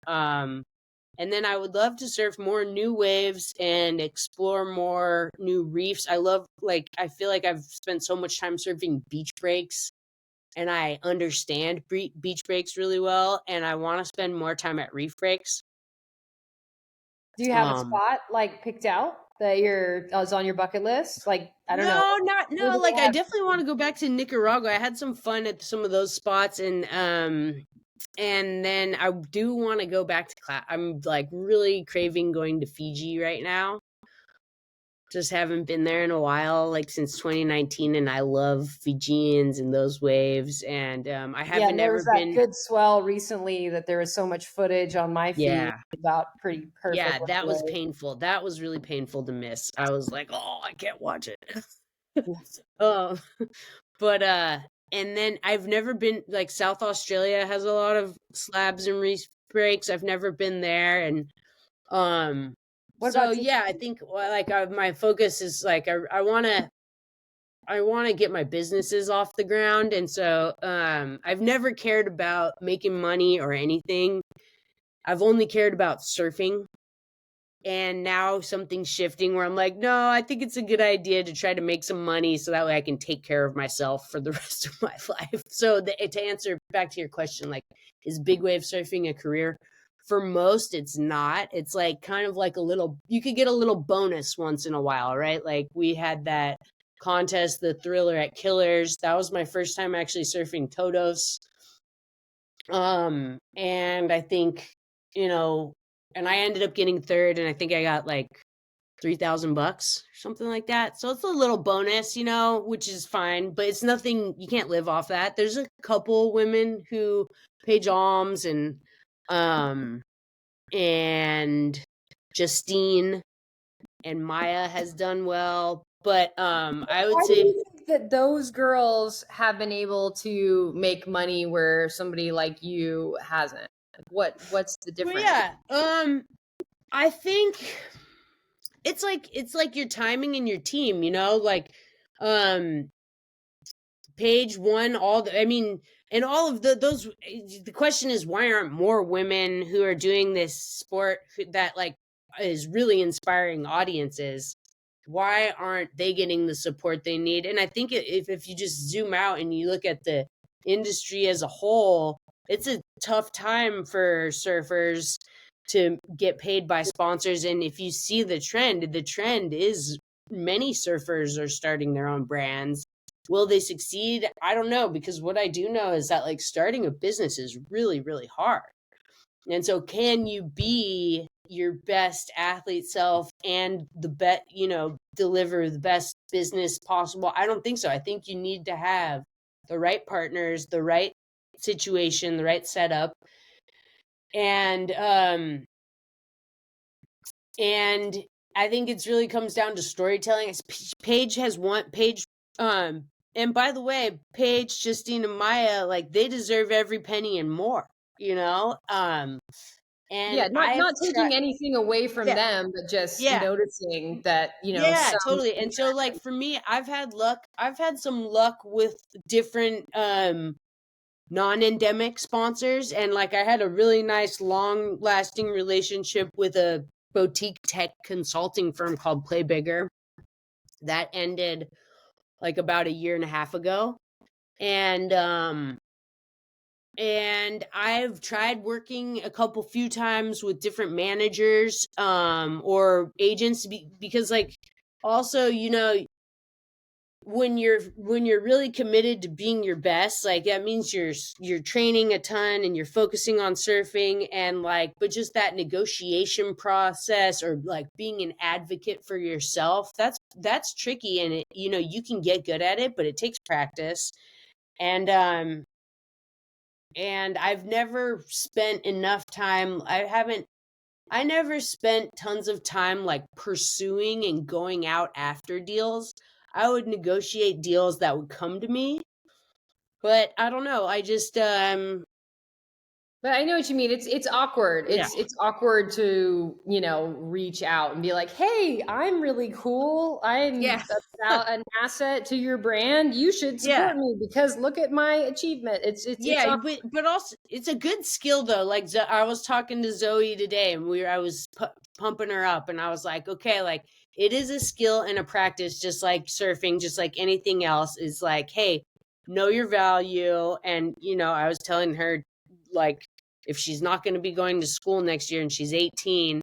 And then I would love to surf more new waves and explore more new reefs. I feel like I've spent so much time surfing beach breaks, and I understand beach breaks really well, and I want to spend more time at reef breaks. Do you have a Um, spot like picked out that is on your bucket list? Like, I don't know. no, not Where no. do Like, they I have? definitely want to go back to Nicaragua. I had some fun at some of those spots, and then I do want to go back to class. I'm like really craving going to Fiji right now. Just haven't been there in a while, like since 2019, and I love Fijians and those waves. And I Yeah, haven't and there ever was that been. good swell recently that there was so much footage on my feed Yeah, about pretty perfect yeah, that was waves. painful. That was really painful to miss. I was like, oh, I can't watch it. Yeah. Oh, but and then I've never been, like, South Australia has a lot of slabs and reef breaks. I've never been there, and um, What so about yeah, I think, well, like, my focus is like I want to get my businesses off the ground. And so I've never cared about making money or anything. I've only cared about surfing. And now something's shifting where I'm like, no, I think it's a good idea to try to make some money so that way I can take care of myself for the rest of my life. So to answer back to your question, like, is big wave surfing a career? For most, it's not. It's like kind of like you could get a little bonus once in a while, right? Like, we had that contest, the Thriller at Killers. That was my first time actually surfing Todos. And I think, you know, and I ended up getting third, and I think I got like $3,000 or something like that. So it's a little bonus, which is fine, but it's nothing. You can't live off that. There's a couple women who pay Joms, um and Justine and Maya has done well, but I would Why do say, you think that those girls have been able to make money where somebody like you hasn't? Like, what's the Well, difference? yeah. I think it's like your timing and your team, you know, like um page one, I mean, and all of the question is, why aren't more women who are doing this sport that like is really inspiring audiences? Why aren't they getting the support they need? And I think if you just zoom out and you look at the industry as a whole, it's a tough time for surfers to get paid by sponsors. And if you see the trend is many surfers are starting their own brands. Will they succeed? I don't know, because what I do know is that like starting a business is really, really hard. And so can you be your best athlete self and deliver the best business possible? I don't think so. I think you need to have the right partners, the right situation, the right setup. And I think it's really comes down to storytelling. Paige has one Paige and by the way, Paige, Justine, and Maya, like they deserve every penny and more, you know? And Yeah, I've not tried. taking anything away from Yeah, them, but just yeah, noticing that, yeah, some totally. And so like for me, I've had luck. I've had some luck with different non-endemic sponsors, and like I had a really nice long lasting relationship with a boutique tech consulting firm called Play Bigger that ended like about a year and a half ago. And I've tried working a few times with different managers or agents because like also, when you're really committed to being your best, like that means you're training a ton and you're focusing on surfing, and like but just that negotiation process or like being an advocate for yourself, that's tricky, and you can get good at it, but it takes practice. And I've never spent enough time. I never spent tons of time like pursuing and going out after deals. I would negotiate deals that would come to me, but I don't know. I just But I know what you mean. It's awkward. yeah. It's awkward to, reach out and be like, "Hey, I'm really cool. I'm Yeah. an asset to your brand. You should Yeah. support me because look at my achievement." It's Yeah, awkward. but also it's a good skill though. Like I was talking to Zoe today, and I was pumping her up, and I was like, okay, like it is a skill and a practice, just like surfing, just like anything else. Is like, hey, know your value, and I was telling her like if she's not going to be going to school next year and she's 18,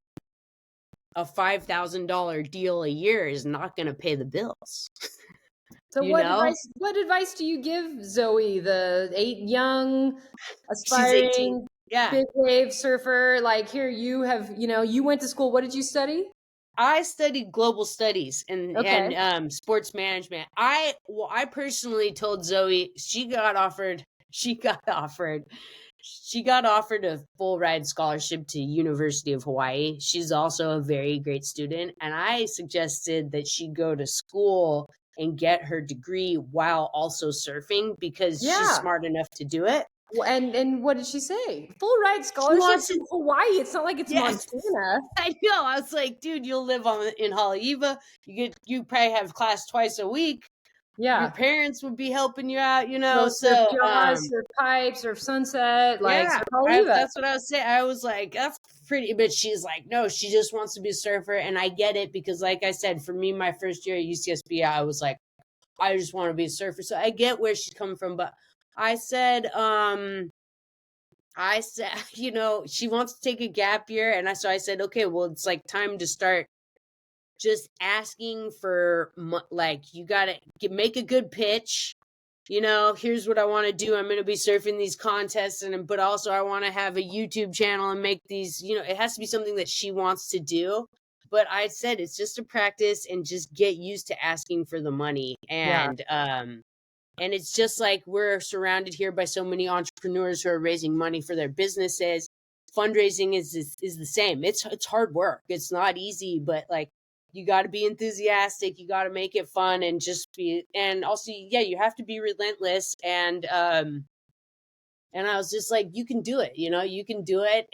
a $5,000 deal a year is not going to pay the bills. So You know, what advice do you give Zoe, the young, she's 18. aspiring Yeah. big wave surfer? Like here you have, you went to school. What did you study? I studied global studies and Okay. sports management. I personally told Zoe she got offered a full ride scholarship to University of Hawaii. She's also a very great student, and I suggested that she go to school and get her degree while also surfing because she's Yeah. smart enough to do it. And what did she say? Full ride She scholarship wants to to. Hawaii. It's not like it's Yes. Montana. I know. I was like, dude, you'll live in Haleiwa. You probably have class twice a week. Your Yeah. parents would be helping you out, So surf So, Jaws, surf Pipes, surf Sunset, like yeah, surf Haleiwa. that's what I was saying. I was like, that's pretty. But she's like, no, she just wants to be a surfer, and I get it because, like I said, for me, my first year at UCSB, I was like, I just want to be a surfer. So I get where she's coming from, but I said, she wants to take a gap year, and so I said, okay, well, it's like time to start just asking for like you gotta make a good pitch. Here's what I want to do. I'm going to be surfing these contests, but also I want to have a YouTube channel and make these. It has to be something that she wants to do. But I said it's just a practice and just get used to asking for the money. Yeah. And it's just like we're surrounded here by so many entrepreneurs who are raising money for their businesses. Fundraising is the same. It's hard work. It's not easy, but like you got to be enthusiastic, you got to make it fun, and just be, and also, yeah, you have to be relentless. And I was just like, you can do it, you can do it.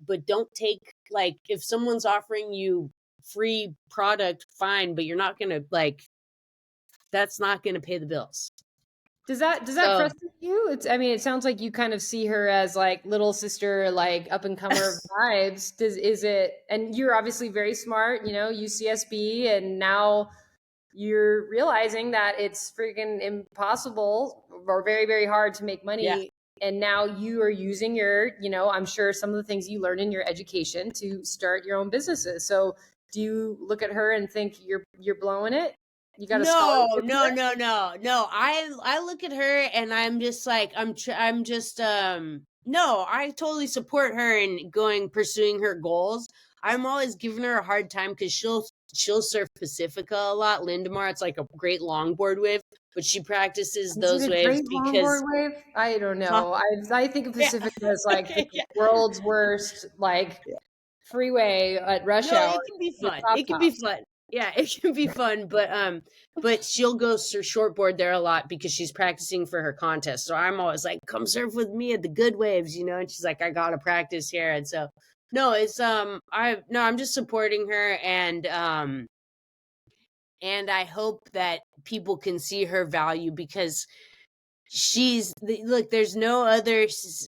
But don't take, like, if someone's offering you free product, fine, but you're not going to, like, that's not going to pay the bills. Does that So, frustrate you? I mean, it sounds like you kind of see her as like little sister, like up and comer vibes. Is it? And you're obviously very smart, UCSB, and now you're realizing that it's freaking impossible or very, very hard to make yeah. money. And now you are using your, I'm sure some of the things you learned in your education to start your own businesses. So do you look at her and think you're blowing it? You got a No, scholarship no, here? no, no, no. I look at her and I'm just like, I'm just no, I totally support her in pursuing her goals. I'm always giving her a hard time because she'll surf Pacifica a lot. Lindemar, it's like a great longboard wave, but she practices Is it those a waves great longboard because wave? I don't huh? know. I think of Yeah. Pacific as like the Yeah. world's worst like freeway at rush No, hour it can be with fun. stop It can be signs. fun. Yeah, it can be fun, but she'll go shortboard there a lot because she's practicing for her contest. So I'm always like, "Come surf with me at the good waves," and she's like, "I gotta practice here." And so, no, it's I'm just supporting her, and I hope that people can see her value because look, there's no other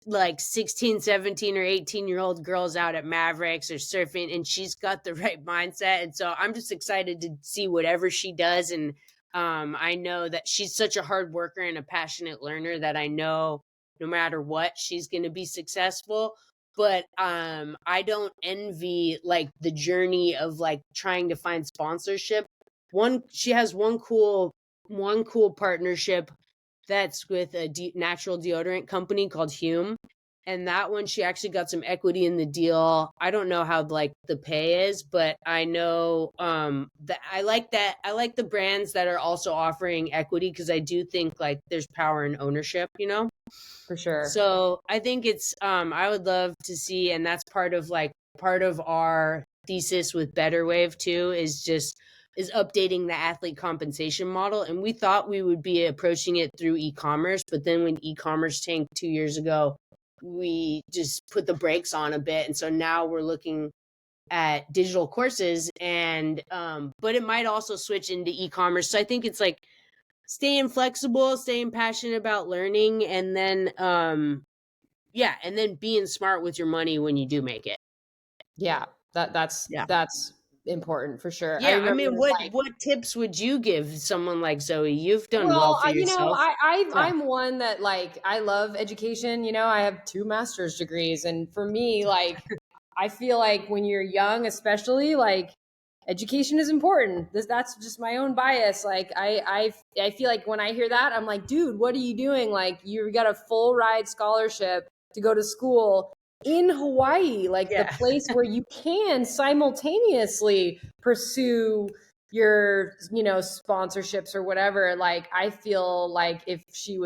like 16, 17, or 18-year-old girls out at Mavericks or surfing, and she's got the right mindset. And so I'm just excited to see whatever she does. And I know that she's such a hard worker and a passionate learner that I know no matter what, she's going to be successful. But I don't envy like the journey of like trying to find sponsorship. She has one cool partnership that's with a natural deodorant company called Hume. And that one, she actually got some equity in the deal. I don't know how like the pay is, but I know that I like the brands that are also offering equity because I do think like there's power in ownership. For sure. So I think it's I would love to see, and that's part of our thesis with Better Wave too, is updating the athlete compensation model. And we thought we would be approaching it through e-commerce, but then when e-commerce tanked 2 years ago, we just put the brakes on a bit. And so now we're looking at digital courses, and but it might also switch into e-commerce. So I think it's like staying flexible, staying passionate about learning, and then and then being smart with your money when you do make it. Yeah, that's Yeah. that's important for sure. I Yeah, I remember mean, what like, what tips would you give someone like Zoe? You've done well well, for yourself. Yeah. I'm one that like I love education. I have 2 master's degrees, and for me, like I feel like when you're young, especially, like education is important. That's just my own bias. Like I feel like when I hear that, I'm like, dude, what are you doing? Like you got a full ride scholarship to go to school in Hawaii, like the Yeah. place where you can simultaneously pursue your, sponsorships or whatever. Like I feel like if she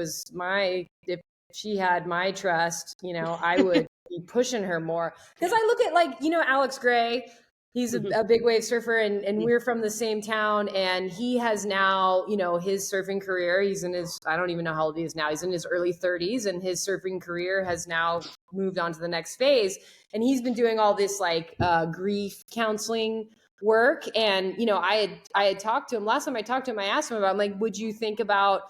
had my trust, I would be pushing her more. Because Yeah. I look at like, Alex Gray, he's Mhm. a big wave surfer, and Yeah. we're from the same town, and he has now, his surfing career, he's in his, I don't even know how old he is now, he's in his early 30s, and his surfing career has now moved on to the next phase. And he's been doing all this like grief counseling work. And I had talked to him last time. I talked to him, I asked him about, I'm like, would you think about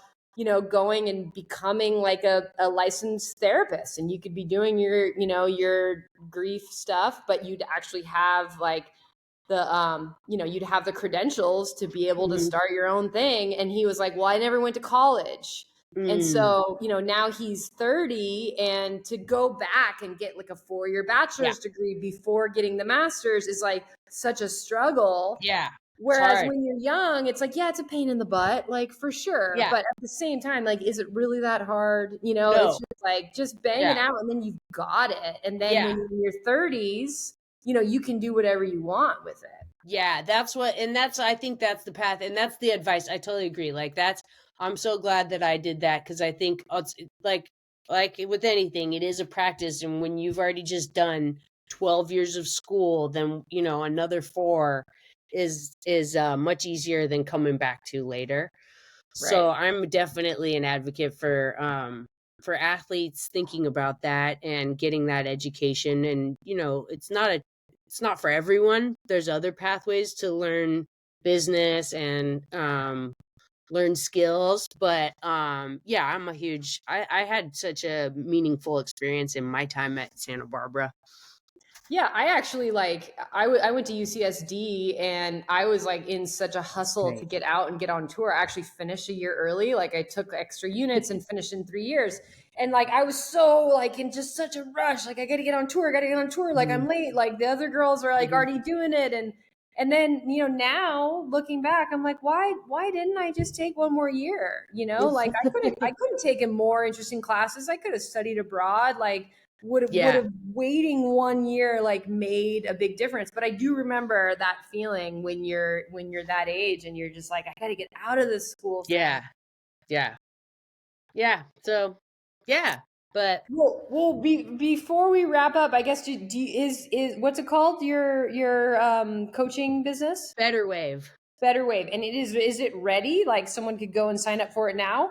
going and becoming like a licensed therapist, and you could be doing your grief stuff, but you'd actually have like you'd have the credentials to be able to Mhm. start your own thing. And he was like, well, I never went to college. And Mm. so, now he's 30, and to go back and get like a 4-year Yeah. bachelor's degree before getting the master's is like such a struggle. Yeah. It's Whereas hard. when you're young, it's like, yeah, it's a pain in the butt, like for sure. Yeah. But at the same time, like, is it really that hard? It's No. just like, just bang it Yeah. out, and then you've got it. And then Yeah. when you're in your 30s, you can do whatever you want with it. Yeah, I think that's the path, and that's the advice. I totally agree. Like I'm so glad that I did that because I think it's like with anything, it is a practice, and when you've already just done 12 years of school, then another 4, is much easier than coming back to later. So Right. I'm definitely an advocate for athletes thinking about that and getting that education. And it's not for everyone. There's other pathways to learn business and learn skills, but yeah, I had such a meaningful experience in my time at Santa Barbara. Yeah, I actually I went to UCSD and I was like in such a hustle to Right. get out and get on tour. I actually finished a year early. Like I took extra units and finished in 3 years. And like I was so like in just such a rush. Like I gotta get on tour, gotta get on tour. Like Mhm, I'm late. Like the other girls are like mhm. already doing it. And then, now looking back, I'm like, why didn't I just take one more year? Like I could have taken more interesting classes. I could have studied abroad. Like would Yeah, have waiting 1 year like made a big difference. But I do remember that feeling when you're that age and you're just like, I got to get out of this school thing. yeah, yeah, yeah. So, yeah, but Before we wrap up, I guess is what's it called? Your coaching business, better wave. Better Wave, and is it ready? Like someone could go and sign up for it now?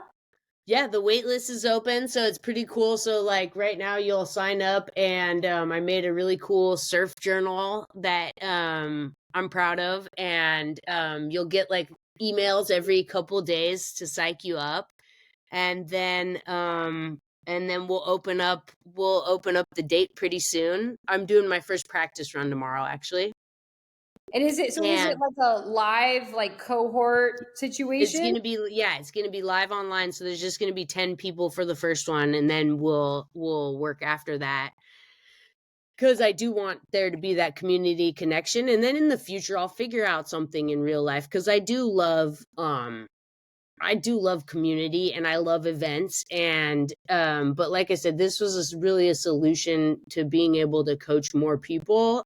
Yeah, the wait list is open, so it's pretty cool. So like right now you'll sign up and I made a really cool surf journal that I'm proud of, and you'll get like emails every couple days to psych you up. And then we'll open up the date pretty soon. I'm doing my first practice run tomorrow actually. And is it And like a live like cohort it's situation? gonna be yeah, it's gonna be live online. So there's just gonna be 10 people for the first one, and then we'll work after that. Because I do want there to be that community connection, and then in the future I'll figure out something in real life because I do love community and I love events. And but like I said, this was really a solution to being able to coach more people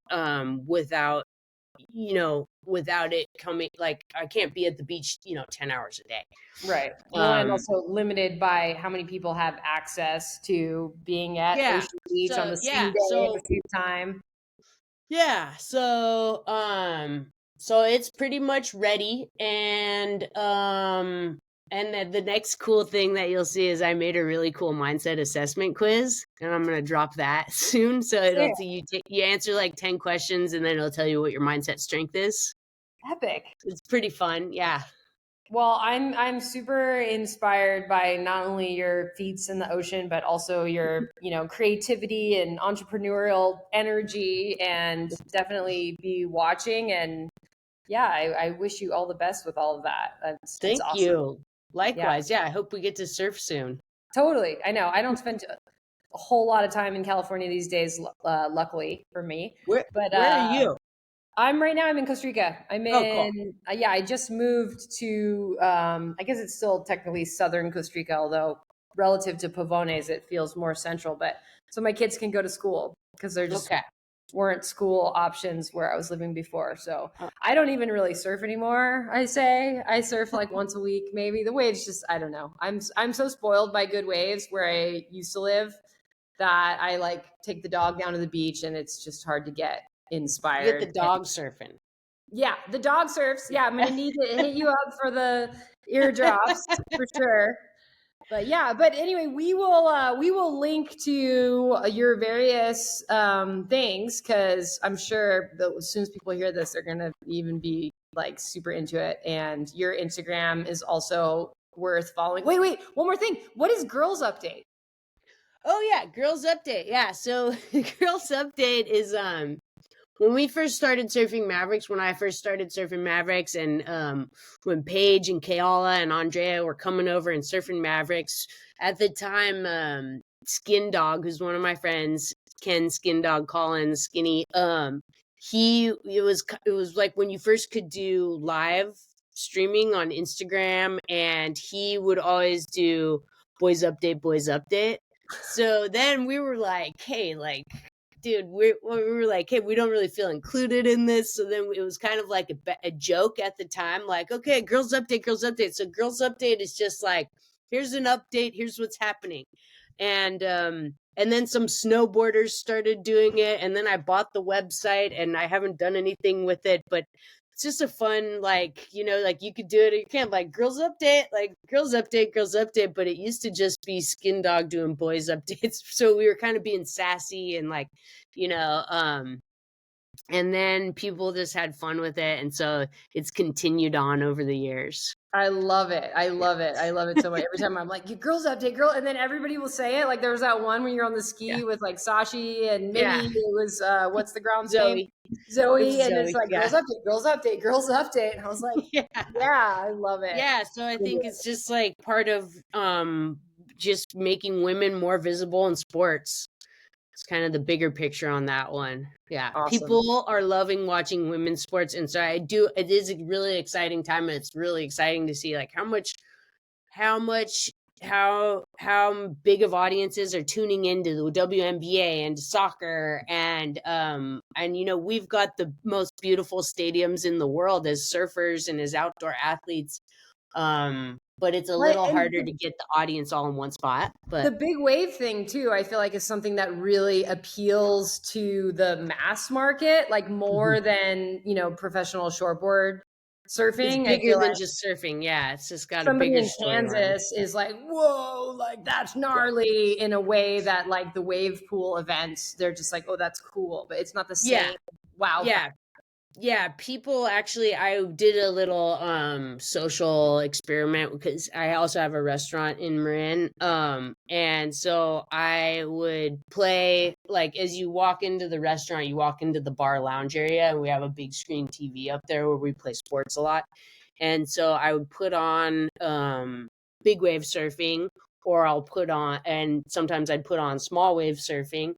without it coming, like I can't be at the beach 10 hours a day. Right. Well, and um also limited by how many people have access to being at yeah Ocean Beach on so the yeah same day at the so same time. yeah so it's pretty much ready. And then the next cool thing that you'll see is I made a really cool mindset assessment quiz, and I'm gonna drop that soon. So it'll Sick. you answer like 10 questions, and then it'll tell you what your mindset strength is. Epic. It's pretty fun. Yeah. Well, I'm super inspired by not only your feats in the ocean, but also your, creativity and entrepreneurial energy, and definitely be watching. And yeah, I wish you all the best with all of that. It's Thank awesome. you. Yeah, Likewise. Yeah, I hope we get to surf soon. totally. I know. I don't spend a whole lot of time in California these days, luckily for me. Where But where are you? I'm in Costa Rica. I'm Oh, cool. in yeah. I just moved to I guess it's still technically southern Costa Rica, although relative to Pavones, it feels more central. But so my kids can go to school because there just Okay. weren't school options where I was living before. So Uh, I don't even really surf anymore. I surf like once a week, maybe. The waves just I don't know. I'm so spoiled by good waves where I used to live that I like take the dog down to the beach and it's just hard to get You get the inspired. And dog surfing. yeah, the dog surfs. Yeah, I'm gonna need to hit you up for the eardrops for sure. But yeah, but anyway, we will link to your various things because I'm sure that as soon as people hear this, they're gonna even be like super into it. And your Instagram is also worth following. Wait, one more thing. What is Girls Update? Oh yeah, Girls Update. Yeah, so Girls Update is when we first started surfing Mavericks, when I first started surfing Mavericks, and when Paige and Kayala and Andrea were coming over and surfing Mavericks, at the time, Skin Dog, who's one of my friends, Ken Skin Dog Collins, Skinny, it was like when you first could do live streaming on Instagram, and he would always do boys update. So then we were like, hey, like, dude, we were like, hey, we don't really feel included in this. So then it was kind of like a joke at the time, like, okay, girls update, girls update. So girls update is just like, here's an update, here's what's happening. And then some snowboarders started doing it, and then I bought the website, and I haven't done anything with it, but it's just a fun, like, like you could do it or you can't, like girls update, girls update, but it used to just be Skin Dog doing boys updates. So we were kind of being sassy and like, you know, and then people just had fun with it. And so it's continued on over the years. I love it. I Yeah. love it. I love it so much. Every time I'm like, "You girls update, girl," and then everybody will say it. Like there was that one when you're on the Yeah. ski with like Sashi and Yeah. maybe it was what's the ground's name? Zoe. Zoe, It's and it's Zoe. like Yeah. girls update, girls update, girls update. And I was like, Yeah. yeah, I love it. Yeah. So I think it's just like part of just making women more visible in sports. It's kind of the bigger picture on that one. Yeah. Awesome. People are loving watching women's sports. And so it is a really exciting time. And it's really exciting to see like how much how big of audiences are tuning into the WNBA and soccer and we've got the most beautiful stadiums in the world as surfers and as outdoor athletes. But it's a Well, little and harder to get the audience all in one spot. the But big wave thing too, I feel like is something that really appeals to the mass market, like Mhm. more than, professional shortboard It's surfing. I bigger feel than like just surfing. Yeah, it's just got a somebody bigger in storyline. Kansas is like, whoa, like that's Yeah. gnarly in a way that like the wave pool events, they're just like, oh, that's cool, but it's not the Yeah. same wow factor. Yeah. Yeah, people actually I did a little social experiment because I also have a restaurant in Marin. And so I would play like as you walk into the restaurant, you walk into the bar lounge area and we have a big screen TV up there where we play sports a lot. And so I would put on big wave surfing or I'll put on and sometimes I'd put on small wave surfing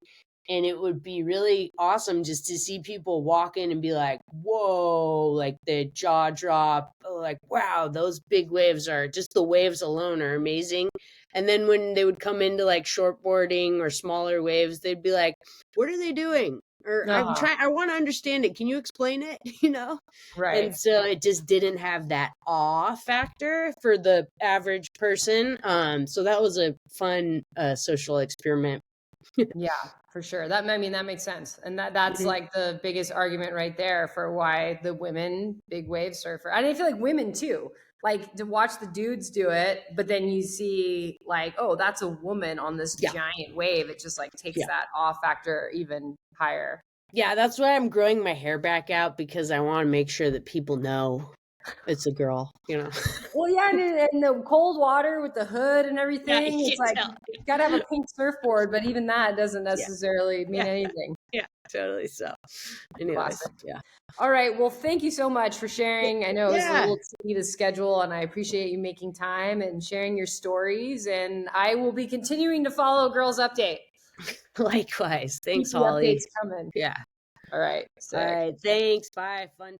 and it would be really awesome just to see people walk in and be like, whoa, like the jaw drop, like, wow, those big waves are just the waves alone are amazing. And then when they would come into like shortboarding or smaller waves, they'd be like, what are they doing? Or Uh-huh. I want to understand it. Can you explain it? And Right. so it just didn't have that awe factor for the average person. So that was a fun social experiment. Yeah, for sure. That makes sense. And that's Mhm. like the biggest argument right there for why the women big wave surfer. And I feel like women too. Like to watch the dudes do it, but then you see like, oh, that's a woman on this Yeah. giant wave. It just like takes Yeah. that awe factor even higher. Yeah, that's why I'm growing my hair back out because I want to make sure that people know it's a girl. Well, yeah, and the cold water with the hood and Yeah, you everything, it's can like tell. you gotta have a pink surfboard, but even that doesn't Yeah, necessarily mean yeah, anything. yeah, totally. So, anyways, Classic. yeah. All right. Well, thank you so much for sharing. I know it was a Yeah, little tricky to schedule, and I appreciate you making time and sharing your stories. And I will be continuing to follow Girls Update. likewise. Keep Thanks, the Holly. updates coming. Yeah. All right. All Sick. right. Thanks. Bye. Fun.